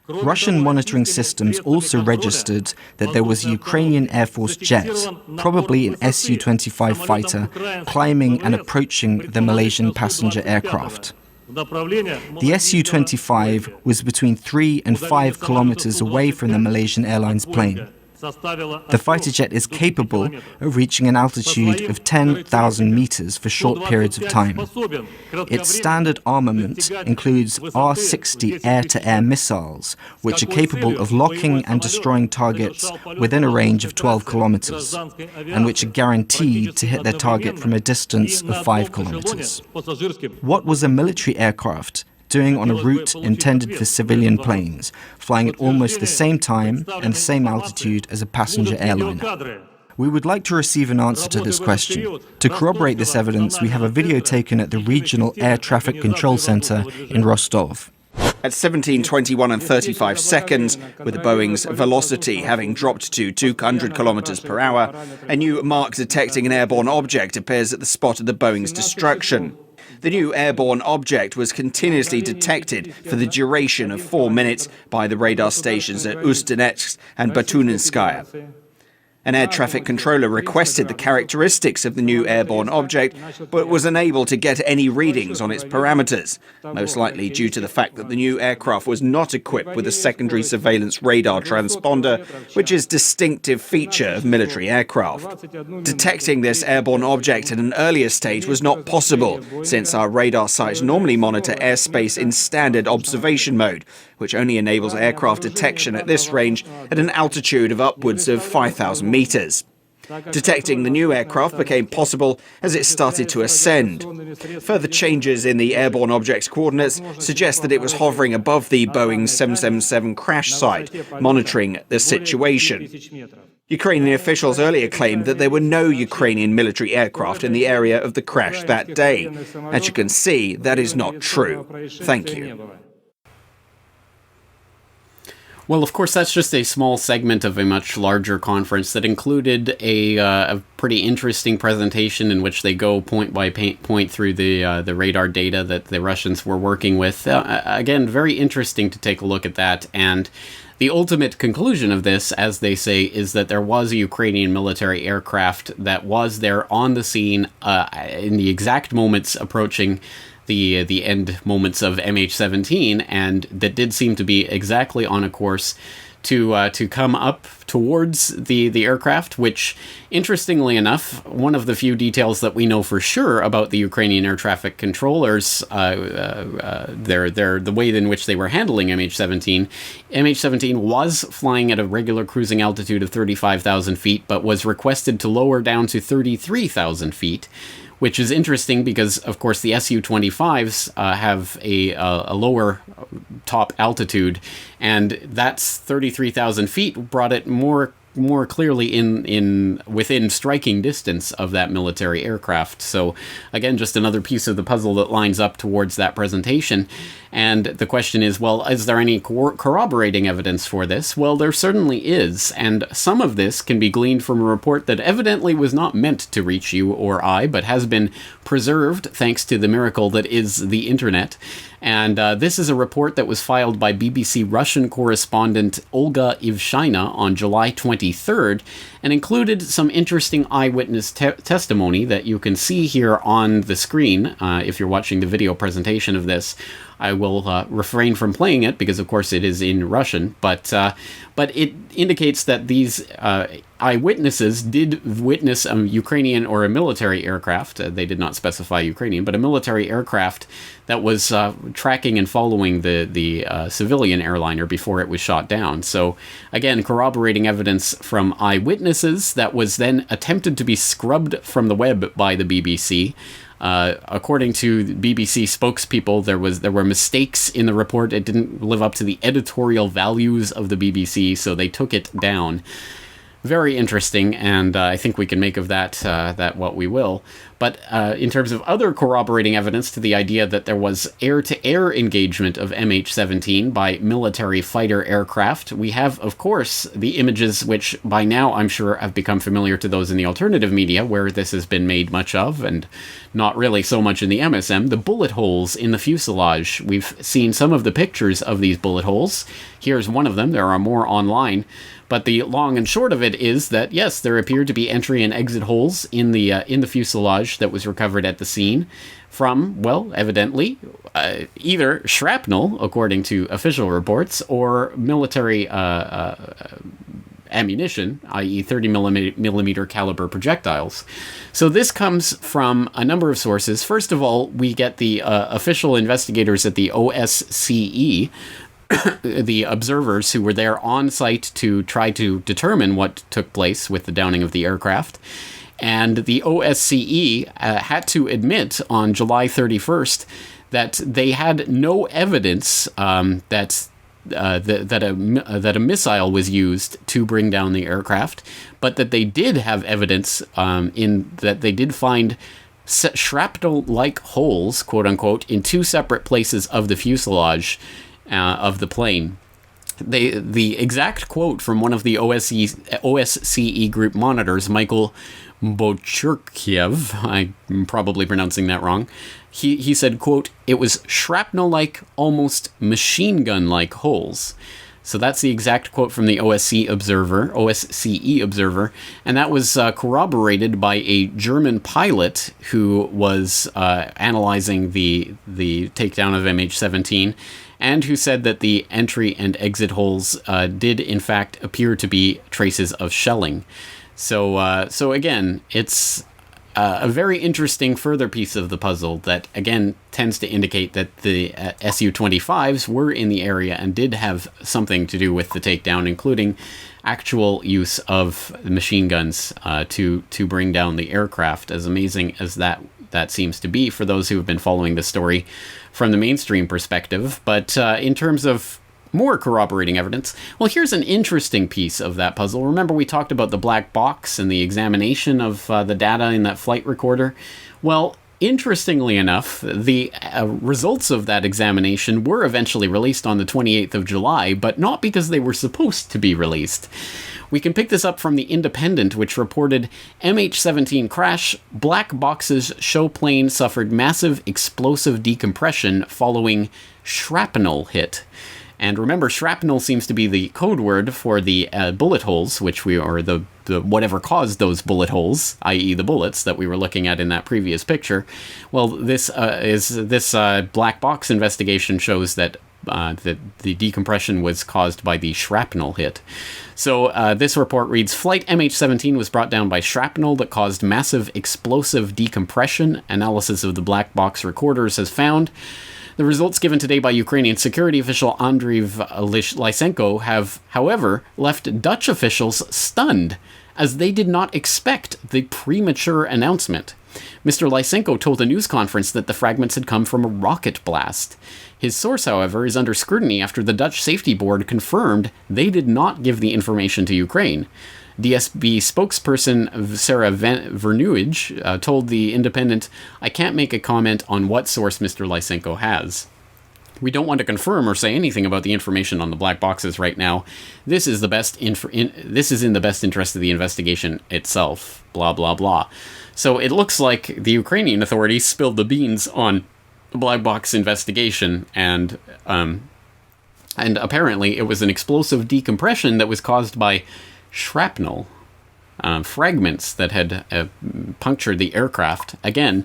Russian monitoring systems also registered that there was a Ukrainian Air Force jet, probably an Su-25 fighter, climbing and approaching the Malaysian passenger aircraft. The Su-25 was between 3 and 5 kilometers away from the Malaysian Airlines plane. The fighter jet is capable of reaching an altitude of 10,000 meters for short periods of time. Its standard armament includes R-60 air-to-air missiles, which are capable of locking and destroying targets within a range of 12 kilometers, and which are guaranteed to hit their target from a distance of 5 kilometers. What was a military aircraft doing on a route intended for civilian planes, flying at almost the same time and the same altitude as a passenger airliner? We would like to receive an answer to this question. To corroborate this evidence, we have a video taken at the Regional Air Traffic Control Center in Rostov. At 17:21 and 35 seconds, with the Boeing's velocity having dropped to 200 kilometers per hour, a new mark detecting an airborne object appears at the spot of the Boeing's destruction. The new airborne object was continuously detected for the duration of 4 minutes by the radar stations at Ust-Donetsk and Batuninskaya. An air traffic controller requested the characteristics of the new airborne object, but was unable to get any readings on its parameters, most likely due to the fact that the new aircraft was not equipped with a secondary surveillance radar transponder, which is a distinctive feature of military aircraft. Detecting this airborne object at an earlier stage was not possible, since our radar sites normally monitor airspace in standard observation mode, which only enables aircraft detection at this range at an altitude of upwards of 5,000 meters. Detecting the new aircraft became possible as it started to ascend. Further changes in the airborne object's coordinates suggest that it was hovering above the Boeing 777 crash site, monitoring the situation. Ukrainian officials earlier claimed that there were no Ukrainian military aircraft in the area of the crash that day. As you can see, that is not true. Thank you. Well, of course, that's just a small segment of a much larger conference that included a pretty interesting presentation in which they go point by point through the radar data that the Russians were working with. Again, very interesting to take a look at that. And the ultimate conclusion of this, as they say, is that there was a Ukrainian military aircraft that was there on the scene in the exact moments approaching the end moments of MH17, and that did seem to be exactly on a course to come up towards the aircraft, which, interestingly enough, one of the few details that we know for sure about the Ukrainian air traffic controllers, the way in which they were handling MH17. MH17 was flying at a regular cruising altitude of 35,000 feet, but was requested to lower down to 33,000 feet. Which is interesting because, of course, the Su-25s have a lower top altitude, and that's 33,000 feet brought it more clearly within striking distance of that military aircraft. So, again, just another piece of the puzzle that lines up towards that presentation. And the question is, well, is there any corroborating evidence for this? Well, there certainly is, and some of this can be gleaned from a report that evidently was not meant to reach you or I, but has been preserved thanks to the miracle that is the internet. And this is a report that was filed by BBC Russian correspondent Olga Ivshina on July 23rd, and included some interesting eyewitness testimony that you can see here on the screen if you're watching the video presentation of this, I will refrain from playing it because, of course, it is in Russian. But it indicates that these eyewitnesses did witness a Ukrainian or a military aircraft. They did not specify Ukrainian, but a military aircraft that was tracking and following the civilian airliner before it was shot down. So, again, corroborating evidence from eyewitnesses that was then attempted to be scrubbed from the web by the BBC. According to BBC spokespeople, there were mistakes in the report. It didn't live up to the editorial values of the BBC, so they took it down. Very interesting, and I think we can make of that what we will. But in terms of other corroborating evidence to the idea that there was air-to-air engagement of MH17 by military fighter aircraft, we have, of course, the images which by now I'm sure have become familiar to those in the alternative media, where this has been made much of, and not really so much in the MSM, the bullet holes in the fuselage. We've seen some of the pictures of these bullet holes. Here's one of them. There are more online. But the long and short of it is that, yes, there appeared to be entry and exit holes in the fuselage that was recovered at the scene from, well, evidently, either shrapnel, according to official reports, or military ammunition, i.e. 30 millimeter caliber projectiles. So this comes from a number of sources. First of all, we get the official investigators at the OSCE, the observers who were there on site to try to determine what took place with the downing of the aircraft. And the OSCE had to admit on July 31st that they had no evidence that a missile was used to bring down the aircraft, but that they did have evidence in that they did find shrapnel-like holes, quote-unquote, in two separate places of the fuselage of the plane. The exact quote from one of the OSCE group monitors, Michael Bochurkiev, I'm probably pronouncing that wrong, he said, quote, "It was shrapnel-like, almost machine gun-like holes." So that's the exact quote from the OSCE observer, and that was corroborated by a German pilot who was analyzing the takedown of MH17, and who said that the entry and exit holes did in fact appear to be traces of shelling. So again, it's a very interesting further piece of the puzzle that, again, tends to indicate that the Su-25s were in the area and did have something to do with the takedown, including actual use of machine guns to bring down the aircraft, as amazing as that seems to be for those who have been following the story from the mainstream perspective. But in terms of more corroborating evidence, well, here's an interesting piece of that puzzle. Remember we talked about the black box and the examination of the data in that flight recorder? Well, interestingly enough, the results of that examination were eventually released on the 28th of July, but not because they were supposed to be released. We can pick this up from The Independent, which reported MH17 crash, black boxes show plane suffered massive explosive decompression following shrapnel hit. And remember, shrapnel seems to be the code word for the bullet holes, or the whatever caused those bullet holes, i.e. the bullets that we were looking at in that previous picture. Well, this black box investigation shows that the decompression was caused by the shrapnel hit. So this report reads, Flight MH17 was brought down by shrapnel that caused massive explosive decompression. Analysis of the black box recorders has found the results given today by Ukrainian security official Andriy Lysenko have, however, left Dutch officials stunned, as they did not expect the premature announcement. Mr. Lysenko told a news conference that the fragments had come from a rocket blast. His source, however, is under scrutiny after the Dutch Safety Board confirmed they did not give the information to Ukraine. DSB spokesperson Sarah Vernuij told The Independent, "I can't make a comment on what source Mr. Lysenko has. We don't want to confirm or say anything about the information on the black boxes right now. This is in the best interest of the investigation itself." Blah blah blah. So it looks like the Ukrainian authorities spilled the beans on the black box investigation, and apparently it was an explosive decompression that was caused by shrapnel fragments that had punctured the aircraft. Again,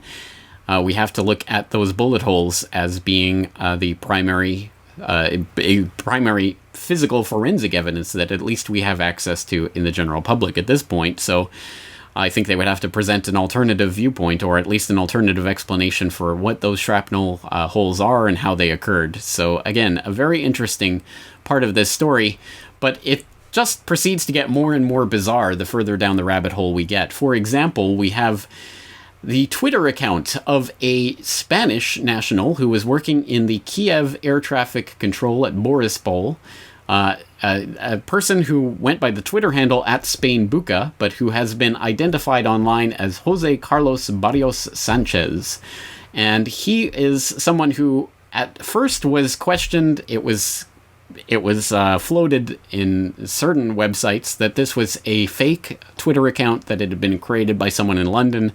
we have to look at those bullet holes as being the primary physical forensic evidence that at least we have access to in the general public at this point. So I think they would have to present an alternative viewpoint, or at least an alternative explanation for what those shrapnel holes are and how they occurred. So again, a very interesting part of this story, but it just proceeds to get more and more bizarre the further down the rabbit hole we get. For example, we have the Twitter account of a Spanish national who was working in the Kiev air traffic control at Borispol, a person who went by the Twitter handle at Spain Buca, but who has been identified online as Jose Carlos Barrios Sanchez. And he is someone who at first was questioned. It was floated in certain websites that this was a fake Twitter account, that it had been created by someone in London,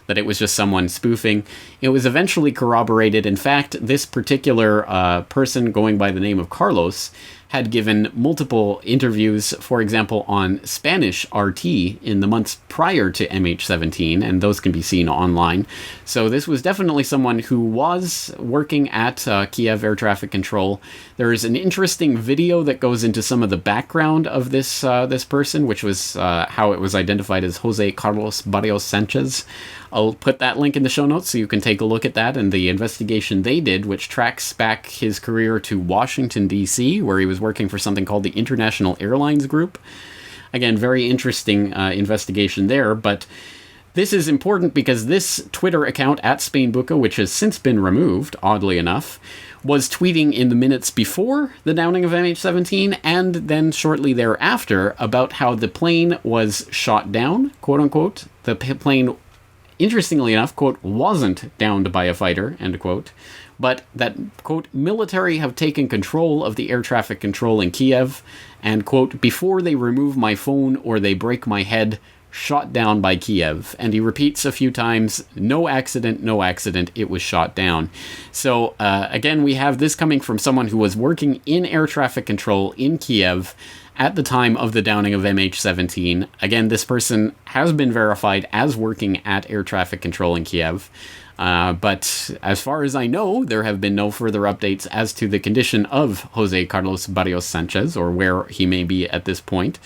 that it was just someone spoofing. It was eventually corroborated. In fact, this particular person going by the name of Carlos had given multiple interviews, for example, on Spanish RT in the months prior to MH17, and those can be seen online. So this was definitely someone who was working at Kiev Air Traffic Control. There is an interesting video that goes into some of the background of this this person, which was how it was identified as Jose Carlos Barrios Sanchez. I'll put that link in the show notes so you can take a look at that and the investigation they did, which tracks back his career to Washington, D.C., where he was working for something called the International Airlines Group. Again, very interesting investigation there, but this is important because this Twitter account at Spain Buca, which has since been removed, oddly enough, was tweeting in the minutes before the downing of MH17 and then shortly thereafter about how the plane was shot down, quote unquote. The plane, interestingly enough, quote, wasn't downed by a fighter, end quote, but that, quote, military have taken control of the air traffic control in Kiev, and, quote, before they remove my phone or they break my head, shot down by Kiev. And he repeats a few times, no accident, it was shot down. So, again, we have this coming from someone who was working in air traffic control in Kiev at the time of the downing of MH17. Again, this person has been verified as working at air traffic control in Kiev. But as far as I know, there have been no further updates as to the condition of Jose Carlos Barrios Sanchez, or where he may be at this point.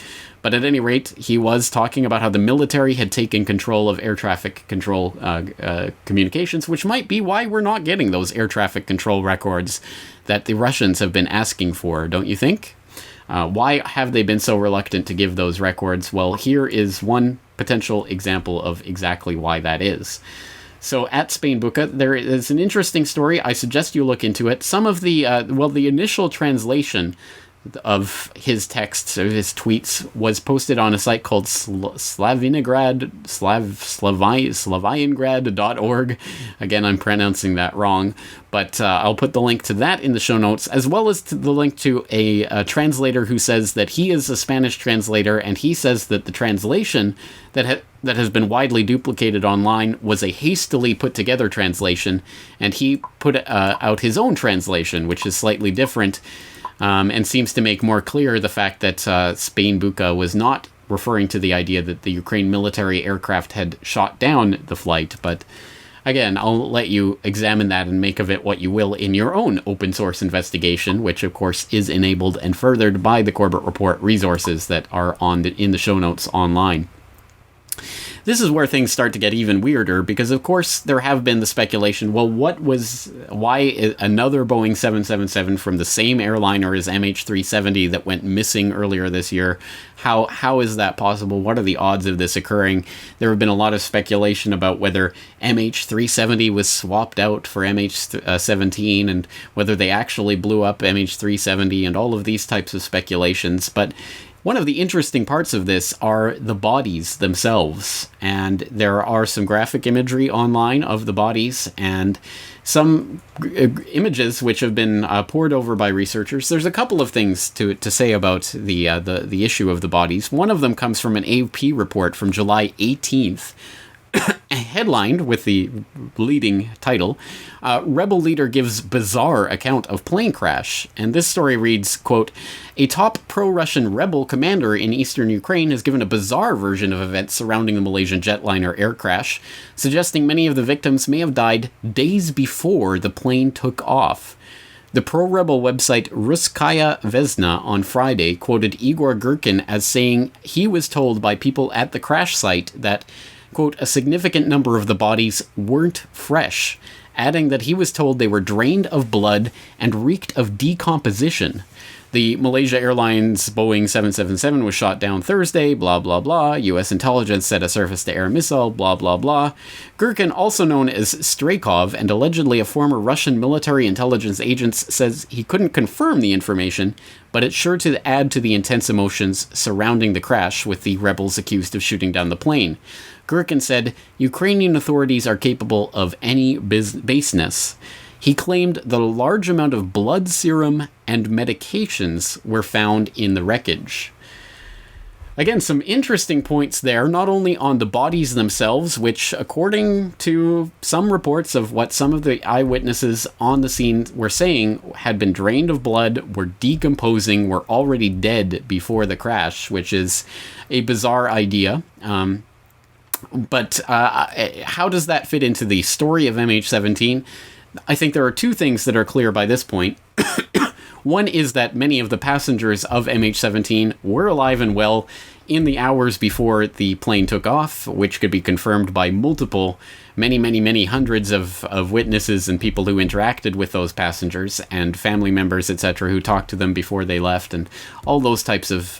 But at any rate, he was talking about how the military had taken control of air traffic control communications, which might be why we're not getting those air traffic control records that the Russians have been asking for, don't you think? Why have they been so reluctant to give those records? Well, here is one potential example of exactly why that is. So at Spain Buca, there is an interesting story. I suggest you look into it. Some of the, the initial translation of his texts, or his tweets, was posted on a site called Slaviangrad.org. Again, I'm pronouncing that wrong, but I'll put the link to that in the show notes, as well as to the link to a translator who says that he is a Spanish translator, and he says that the translation that has been widely duplicated online was a hastily put together translation, and he put out his own translation, which is slightly different. And seems to make more clear the fact that Spain Buca was not referring to the idea that the Ukraine military aircraft had shot down the flight. But again, I'll let you examine that and make of it what you will in your own open source investigation, which of course is enabled and furthered by the Corbett Report resources that are in the show notes online. This is where things start to get even weirder, because of course there have been the speculation, well, why another Boeing 777 from the same airliner as MH370 that went missing earlier this year? How is that possible? What are the odds of this occurring? There have been a lot of speculation about whether MH370 was swapped out for MH17 and whether they actually blew up MH370 and all of these types of speculations. But one of the interesting parts of this are the bodies themselves, and there are some graphic imagery online of the bodies and some images which have been pored over by researchers. There's a couple of things to say about the issue of the bodies. One of them comes from an AP report from July 18th, headlined with the leading title, Rebel Leader Gives Bizarre Account of Plane Crash. And this story reads, quote, a top pro-Russian rebel commander in eastern Ukraine has given a bizarre version of events surrounding the Malaysian jetliner air crash, suggesting many of the victims may have died days before the plane took off. The pro-rebel website Russkaya Vesna on Friday quoted Igor Gherkin as saying he was told by people at the crash site that, quote, a significant number of the bodies weren't fresh, adding that he was told they were drained of blood and reeked of decomposition. The Malaysia Airlines Boeing 777 was shot down Thursday, blah, blah, blah. U.S. intelligence said a surface-to-air missile, blah, blah, blah. Gherkin, also known as Straykov and allegedly a former Russian military intelligence agent, says he couldn't confirm the information, but it's sure to add to the intense emotions surrounding the crash with the rebels accused of shooting down the plane. Gherkin said, Ukrainian authorities are capable of any baseness. He claimed that a large amount of blood serum and medications were found in the wreckage. Again, some interesting points there, not only on the bodies themselves, which, according to some reports of what some of the eyewitnesses on the scene were saying, had been drained of blood, were decomposing, were already dead before the crash, which is a bizarre idea. But how does that fit into the story of MH17? I think there are two things that are clear by this point. One is that many of the passengers of MH17 were alive and well in the hours before the plane took off, which could be confirmed by multiple, many hundreds of witnesses and people who interacted with those passengers and family members, etc., who talked to them before they left, and all those types of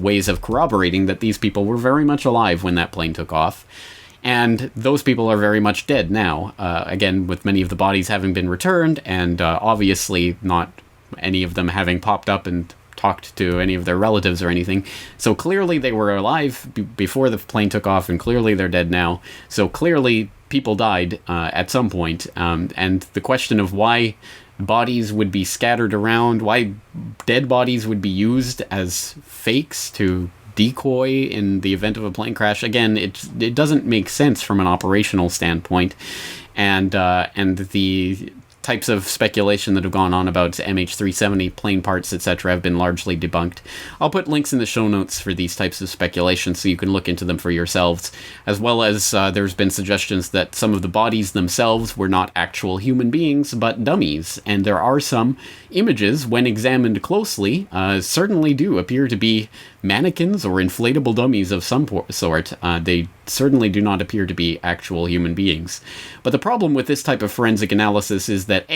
ways of corroborating that these people were very much alive when that plane took off. And those people are very much dead now, again, with many of the bodies having been returned, and obviously not any of them having popped up and talked to any of their relatives or anything. So clearly they were alive before the plane took off, and clearly they're dead now. So clearly people died at some point. And the question of why bodies would be scattered around, why dead bodies would be used as fakes to decoy in the event of a plane crash, again, it doesn't make sense from an operational standpoint, and the types of speculation that have gone on about MH370 plane parts, etc., have been largely debunked. I'll put links in the show notes for these types of speculations so you can look into them for yourselves, as well as there's been suggestions that some of the bodies themselves were not actual human beings, but dummies, and there are some images, when examined closely, certainly do appear to be mannequins or inflatable dummies of some sort. They certainly do not appear to be actual human beings. But the problem with this type of forensic analysis is that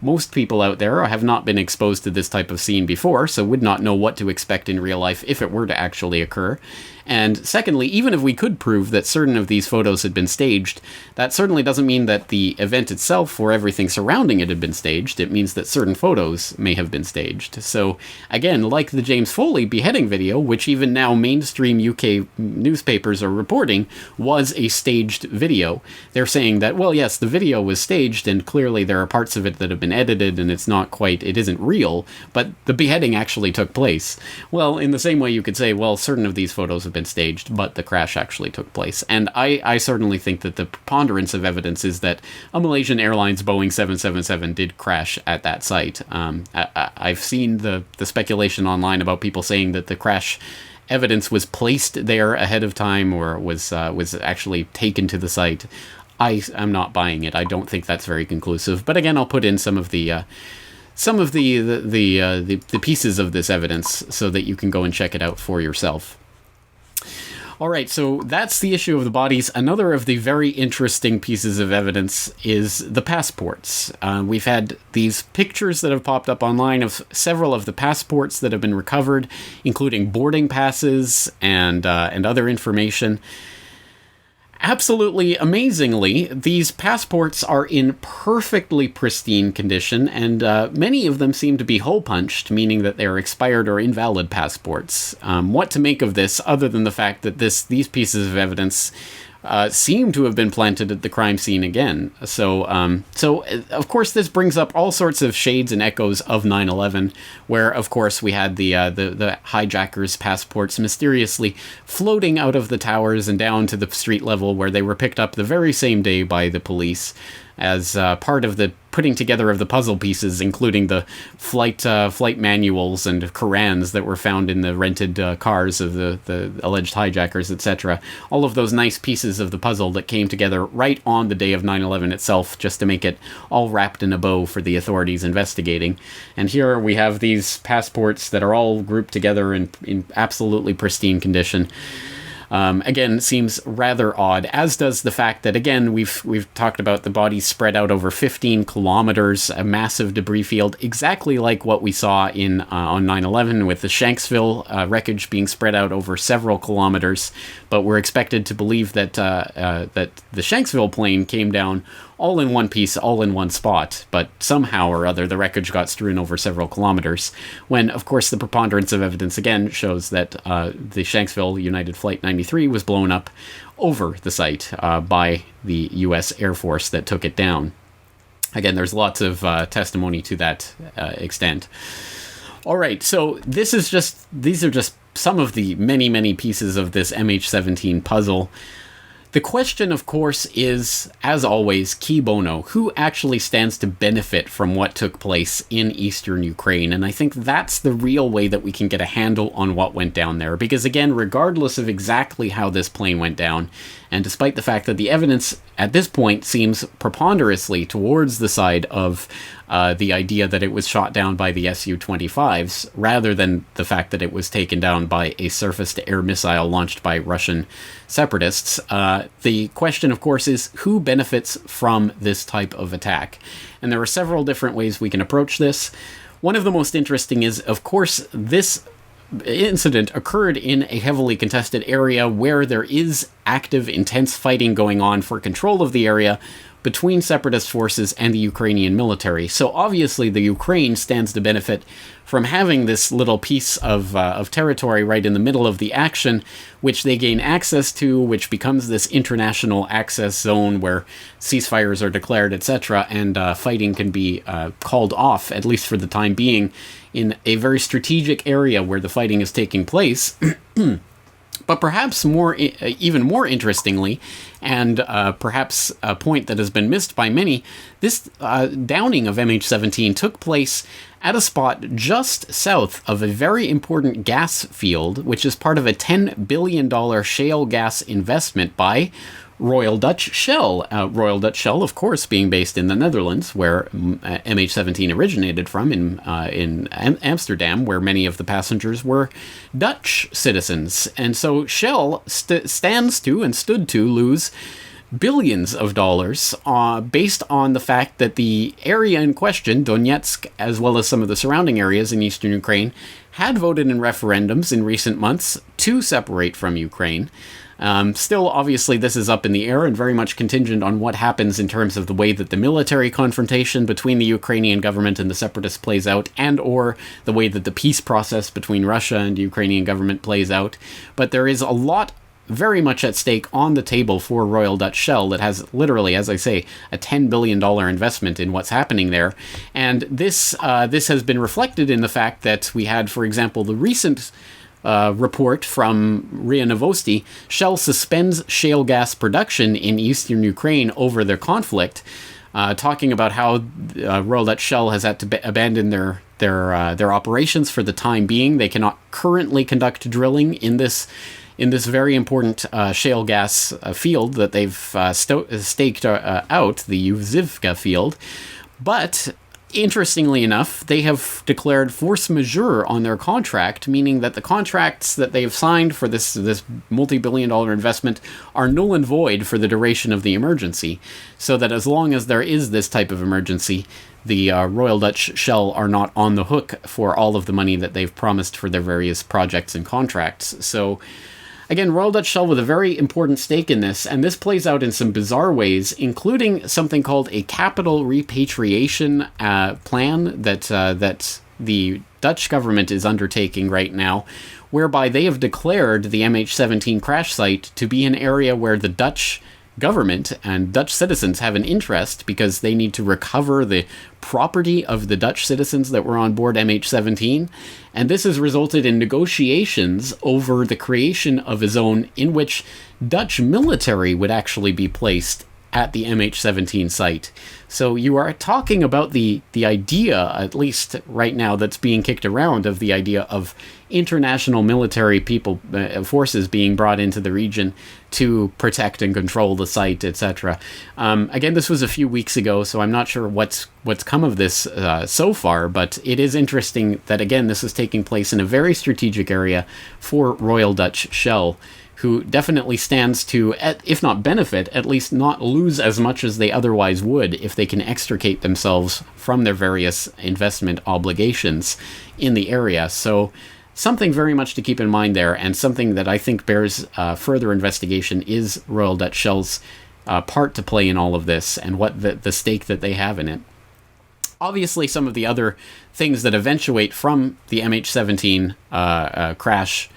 most people out there have not been exposed to this type of scene before, so would not know what to expect in real life if it were to actually occur. And secondly, even if we could prove that certain of these photos had been staged, that certainly doesn't mean that the event itself or everything surrounding it had been staged. It means that certain photos may have been staged. So again, like the James Foley beheading video, which even now mainstream UK newspapers are reporting was a staged video, they're saying that, well, yes, the video was staged and clearly there are parts of it that have been edited and it isn't real, but the beheading actually took place. Well, in the same way you could say, well, certain of these photos have been staged, but the crash actually took place. And I certainly think that the preponderance of evidence is that a Malaysian Airlines Boeing 777 did crash at that site. I've seen the speculation online about people saying that the crash evidence was placed there ahead of time or was actually taken to the site. I'm not buying it. I don't think that's very conclusive. But again, I'll put in some of the pieces of this evidence so that you can go and check it out for yourself. All right, so that's the issue of the bodies. Another of the very interesting pieces of evidence is the passports. We've had these pictures that have popped up online of several of the passports that have been recovered, including boarding passes and other information. Absolutely amazingly, these passports are in perfectly pristine condition, and many of them seem to be hole-punched, meaning that they are expired or invalid passports. What to make of this, other than the fact that these pieces of evidence seem to have been planted at the crime scene again. So of course, this brings up all sorts of shades and echoes of 9/11, where, of course, we had the hijackers' passports mysteriously floating out of the towers and down to the street level, where they were picked up the very same day by the police as part of the putting together of the puzzle pieces, including the flight manuals and Korans that were found in the rented cars of the alleged hijackers, etc. All of those nice pieces of the puzzle that came together right on the day of 9/11 itself, just to make it all wrapped in a bow for the authorities investigating. And here we have these passports that are all grouped together in absolutely pristine condition. Again, seems rather odd, as does the fact that, again, we've talked about the bodies spread out over 15 kilometers, a massive debris field, exactly like what we saw on 9/11 with the Shanksville wreckage being spread out over several kilometers. But we're expected to believe that the Shanksville plane came down all in one piece, all in one spot, but somehow or other the wreckage got strewn over several kilometers, when, of course, the preponderance of evidence again shows that the Shanksville United Flight 93 was blown up over the site by the U.S. Air Force that took it down. Again, there's lots of testimony to that extent. All right, so these are just some of the many, many pieces of this MH17 puzzle. The question, of course, is, as always, cui bono, who actually stands to benefit from what took place in eastern Ukraine? And I think that's the real way that we can get a handle on what went down there. Because, again, regardless of exactly how this plane went down, and despite the fact that the evidence at this point seems preponderously towards the side of the idea that it was shot down by the Su-25s, rather than the fact that it was taken down by a surface-to-air missile launched by Russian separatists, the question, of course, is who benefits from this type of attack? And there are several different ways we can approach this. One of the most interesting is, of course, this incident occurred in a heavily contested area where there is active, intense fighting going on for control of the area between separatist forces and the Ukrainian military. So obviously the Ukraine stands to benefit from having this little piece of territory right in the middle of the action, which they gain access to, which becomes this international access zone where ceasefires are declared, etc., and fighting can be called off, at least for the time being, in a very strategic area where the fighting is taking place. But perhaps even more interestingly, and perhaps a point that has been missed by many, this downing of MH17 took place at a spot just south of a very important gas field, which is part of a $10 billion shale gas investment by Royal Dutch Shell. Royal Dutch Shell, of course, being based in the Netherlands, where MH17 originated from, in Amsterdam, where many of the passengers were Dutch citizens. And so Shell stands to and stood to lose billions of dollars based on the fact that the area in question, Donetsk, as well as some of the surrounding areas in eastern Ukraine, had voted in referendums in recent months to separate from Ukraine. Still, obviously, this is up in the air and very much contingent on what happens in terms of the way that the military confrontation between the Ukrainian government and the separatists plays out, and or the way that the peace process between Russia and the Ukrainian government plays out. But there is a lot very much at stake on the table for Royal Dutch Shell that has literally, as I say, a $10 billion investment in what's happening there. And this has been reflected in the fact that we had, for example, the recent report from RIA Novosti. Shell suspends shale gas production in eastern Ukraine over their conflict, talking about how Royal Dutch Shell has had to abandon their operations for the time being. They cannot currently conduct drilling in this very important shale gas field that they've staked out, the Yuzivka field. But interestingly enough, they have declared force majeure on their contract, meaning that the contracts that they have signed for this multi-billion-dollar investment are null and void for the duration of the emergency, so that as long as there is this type of emergency, the Royal Dutch Shell are not on the hook for all of the money that they've promised for their various projects and contracts. So again, Royal Dutch Shell with a very important stake in this, and this plays out in some bizarre ways, including something called a capital repatriation plan that the Dutch government is undertaking right now, whereby they have declared the MH17 crash site to be an area where the Dutch government and Dutch citizens have an interest because they need to recover the property of the Dutch citizens that were on board MH17. And this has resulted in negotiations over the creation of a zone in which Dutch military would actually be placed at the MH17 site. So you are talking about the idea, at least right now, that's being kicked around, of the idea of international military forces being brought into the region to protect and control the site, etc. Again, this was a few weeks ago, so I'm not sure what's come of this so far, but it is interesting that, again, this is taking place in a very strategic area for Royal Dutch Shell, who definitely stands to, if not benefit, at least not lose as much as they otherwise would if they can extricate themselves from their various investment obligations in the area. So something very much to keep in mind there, and something that I think bears further investigation is Royal Dutch Shell's part to play in all of this, and what the stake that they have in it. Obviously, some of the other things that eventuate from the MH17 crash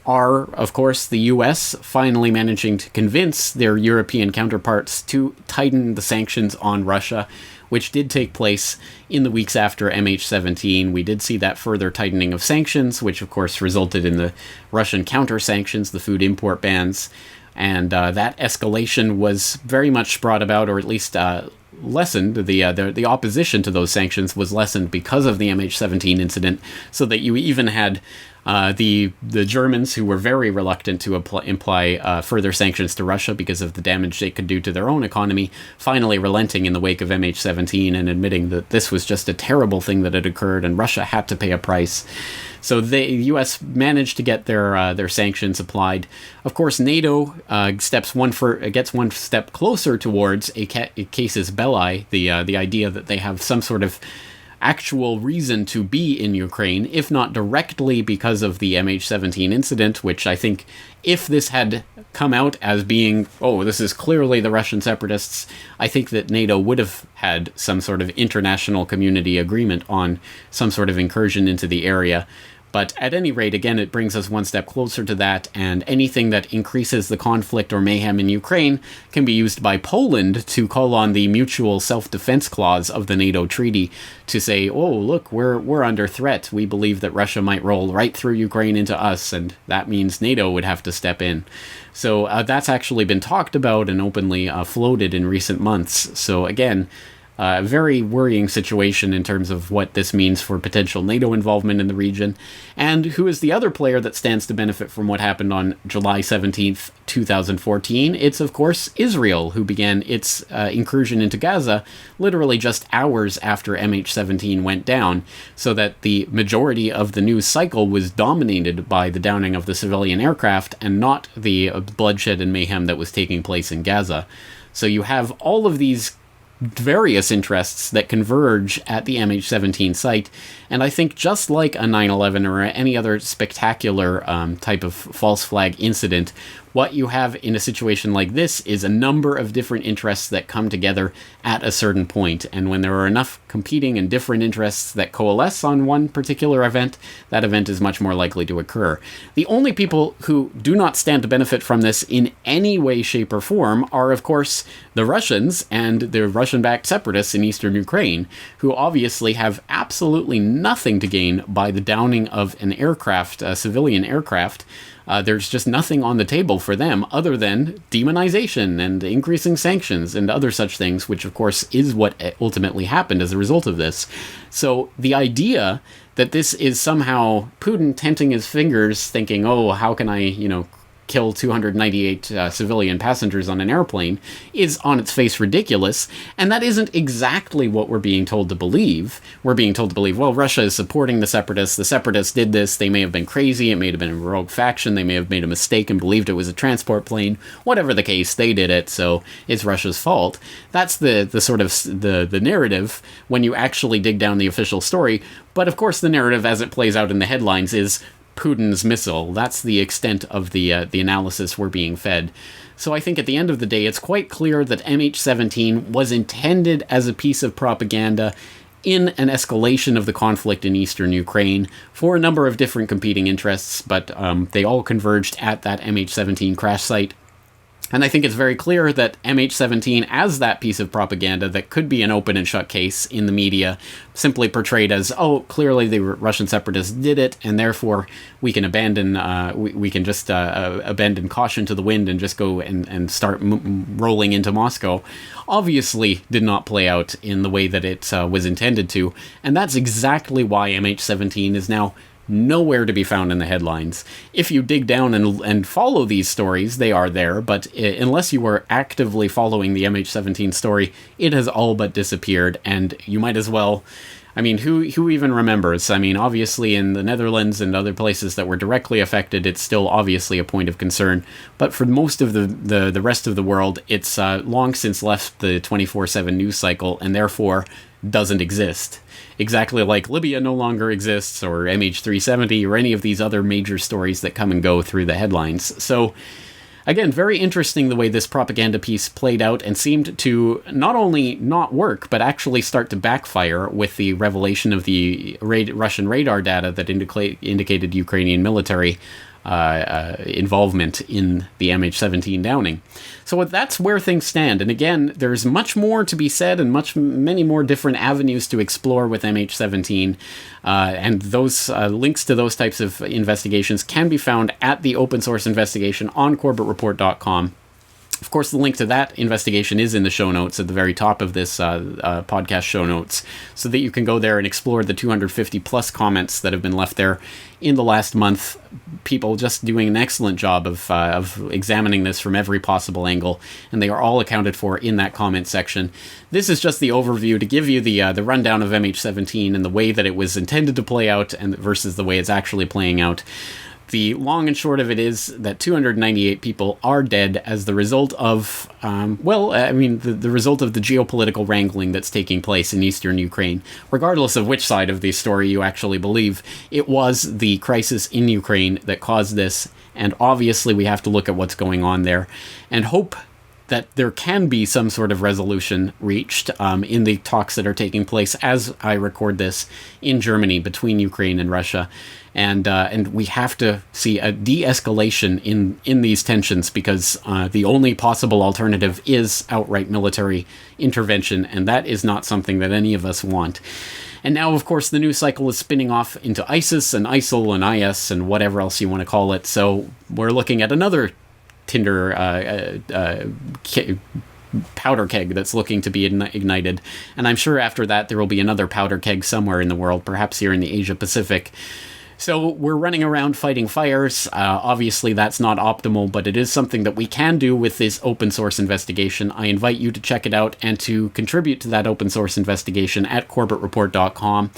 are, of course, the US finally managing to convince their European counterparts to tighten the sanctions on Russia, which did take place in the weeks after MH17. We did see that further tightening of sanctions, which of course resulted in the Russian counter-sanctions, the food import bans, and that escalation was very much brought about, or at least lessened. The opposition to those sanctions was lessened because of the MH17 incident, so that you even had the Germans, who were very reluctant to imply further sanctions to Russia because of the damage they could do to their own economy, finally relenting in the wake of MH17 and admitting that this was just a terrible thing that had occurred and Russia had to pay a price. So the U.S. managed to get their sanctions applied. Of course, NATO gets one step closer towards a casus belli, the idea that they have some sort of actual reason to be in Ukraine, if not directly because of the MH17 incident, which I think if this had come out as being, oh, this is clearly the Russian separatists, I think that NATO would have had some sort of international community agreement on some sort of incursion into the area. But at any rate, again, it brings us one step closer to that, and anything that increases the conflict or mayhem in Ukraine can be used by Poland to call on the mutual self-defense clause of the NATO treaty to say, oh, look, we're under threat. We believe that Russia might roll right through Ukraine into us, and that means NATO would have to step in. So that's actually been talked about and openly floated in recent months. So again, a very worrying situation in terms of what this means for potential NATO involvement in the region. And who is the other player that stands to benefit from what happened on July 17th, 2014? It's, of course, Israel, who began its incursion into Gaza literally just hours after MH17 went down, so that the majority of the news cycle was dominated by the downing of the civilian aircraft and not the bloodshed and mayhem that was taking place in Gaza. So you have all of these various interests that converge at the MH17 site, and I think just like a 9/11 or any other spectacular type of false flag incident, what you have in a situation like this is a number of different interests that come together at a certain point, and when there are enough competing and different interests that coalesce on one particular event, that event is much more likely to occur. The only people who do not stand to benefit from this in any way, shape, or form are, of course, the Russians and the Russian-backed separatists in eastern Ukraine, who obviously have absolutely nothing to gain by the downing of an aircraft, a civilian aircraft. There's just nothing on the table for them other than demonization and increasing sanctions and other such things, which of course is what ultimately happened as a result of this. So the idea that this is somehow Putin tenting his fingers thinking, oh, how can I, kill 298 civilian passengers on an airplane is on its face ridiculous, and that isn't exactly what we're being told to believe. We're being told to believe, well, Russia is supporting the separatists did this, they may have been crazy, it may have been a rogue faction, they may have made a mistake and believed it was a transport plane, whatever the case, they did it, so it's Russia's fault. That's the sort of the narrative when you actually dig down the official story, but of course the narrative as it plays out in the headlines is Putin's missile. That's the extent of the analysis we're being fed. So I think at the end of the day, it's quite clear that MH17 was intended as a piece of propaganda in an escalation of the conflict in eastern Ukraine for a number of different competing interests, but they all converged at that MH17 crash site. And I think it's very clear that MH17, as that piece of propaganda that could be an open and shut case in the media, simply portrayed as, oh, clearly the Russian separatists did it, and therefore we can abandon abandon caution to the wind and just go and start rolling into Moscow, obviously did not play out in the way that it was intended to. And that's exactly why MH17 is now nowhere to be found in the headlines. If you dig down and follow these stories, they are there, but unless you were actively following the MH17 story, it has all but disappeared, and you might as well... I mean, who even remembers? I mean, obviously in the Netherlands and other places that were directly affected, it's still obviously a point of concern, but for most of the rest of the world, it's long since left the 24/7 news cycle, and therefore doesn't exist. Exactly like Libya no longer exists, or MH17, or any of these other major stories that come and go through the headlines. So, again, very interesting the way this propaganda piece played out and seemed to not only not work, but actually start to backfire with the revelation of the Russian radar data that indicated Ukrainian military involvement in the MH17 downing. So that's where things stand. And again, there's much more to be said and many more different avenues to explore with MH17. And those links to those types of investigations can be found at the open source investigation on corbettreport.com. Of course, the link to that investigation is in the show notes at the very top of this podcast show notes, so that you can go there and explore the 250 plus comments that have been left there in the last month. People just doing an excellent job of examining this from every possible angle, and they are all accounted for in that comment section. This is just the overview to give you the rundown of MH17 and the way that it was intended to play out and versus the way it's actually playing out. The long and short of it is that 298 people are dead as the result of, the result of the geopolitical wrangling that's taking place in eastern Ukraine. Regardless of which side of the story you actually believe, it was the crisis in Ukraine that caused this, and obviously we have to look at what's going on there and hope that there can be some sort of resolution reached in the talks that are taking place as I record this in Germany between Ukraine and Russia. And we have to see a de-escalation in these tensions, because the only possible alternative is outright military intervention, and that is not something that any of us want. And now, of course, the news cycle is spinning off into ISIS and ISIL and IS and whatever else you want to call it. So we're looking at another Tinder powder keg that's looking to be ignited. And I'm sure after that there will be another powder keg somewhere in the world, perhaps here in the Asia Pacific. So we're running around fighting fires. Obviously, that's not optimal, but it is something that we can do with this open source investigation. I invite you to check it out and to contribute to that open source investigation at corbettreport.com.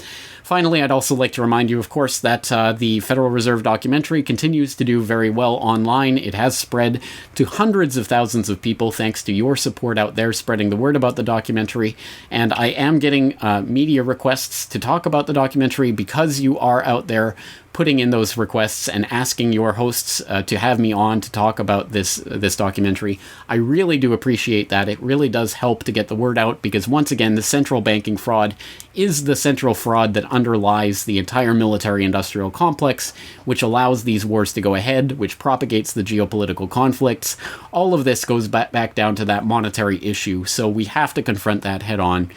Finally, I'd also like to remind you, of course, that the Federal Reserve documentary continues to do very well online. It has spread to hundreds of thousands of people thanks to your support out there spreading the word about the documentary. And I am getting media requests to talk about the documentary because you are out there putting in those requests and asking your hosts to have me on to talk about this documentary. I really do appreciate that. It really does help to get the word out, because once again, the central banking fraud is the central fraud that underlies the entire military-industrial complex, which allows these wars to go ahead, which propagates the geopolitical conflicts. All of this goes back down to that monetary issue, so we have to confront that head on.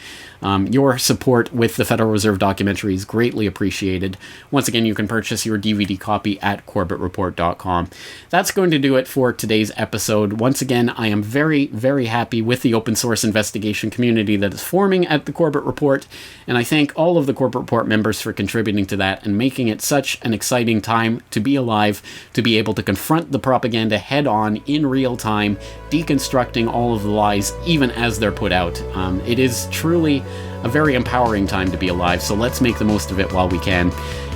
Your support with the Federal Reserve documentary is greatly appreciated. Once again, you can purchase your DVD copy at corbettreport.com. That's going to do it for today's episode. Once again, I am very, very happy with the open source investigation community that is forming at the Corbett Report, and I thank all of the Corbett Report members for contributing to that and making it such an exciting time to be alive, to be able to confront the propaganda head on in real time, deconstructing all of the lies even as they're put out. It is truly a very empowering time to be alive, so let's make the most of it while we can.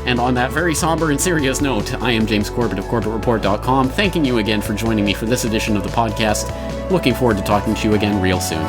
And on that very somber and serious note, I am James Corbett of corbettreport.com, thanking you again for joining me for this edition of the podcast. Looking forward to talking to you again real soon.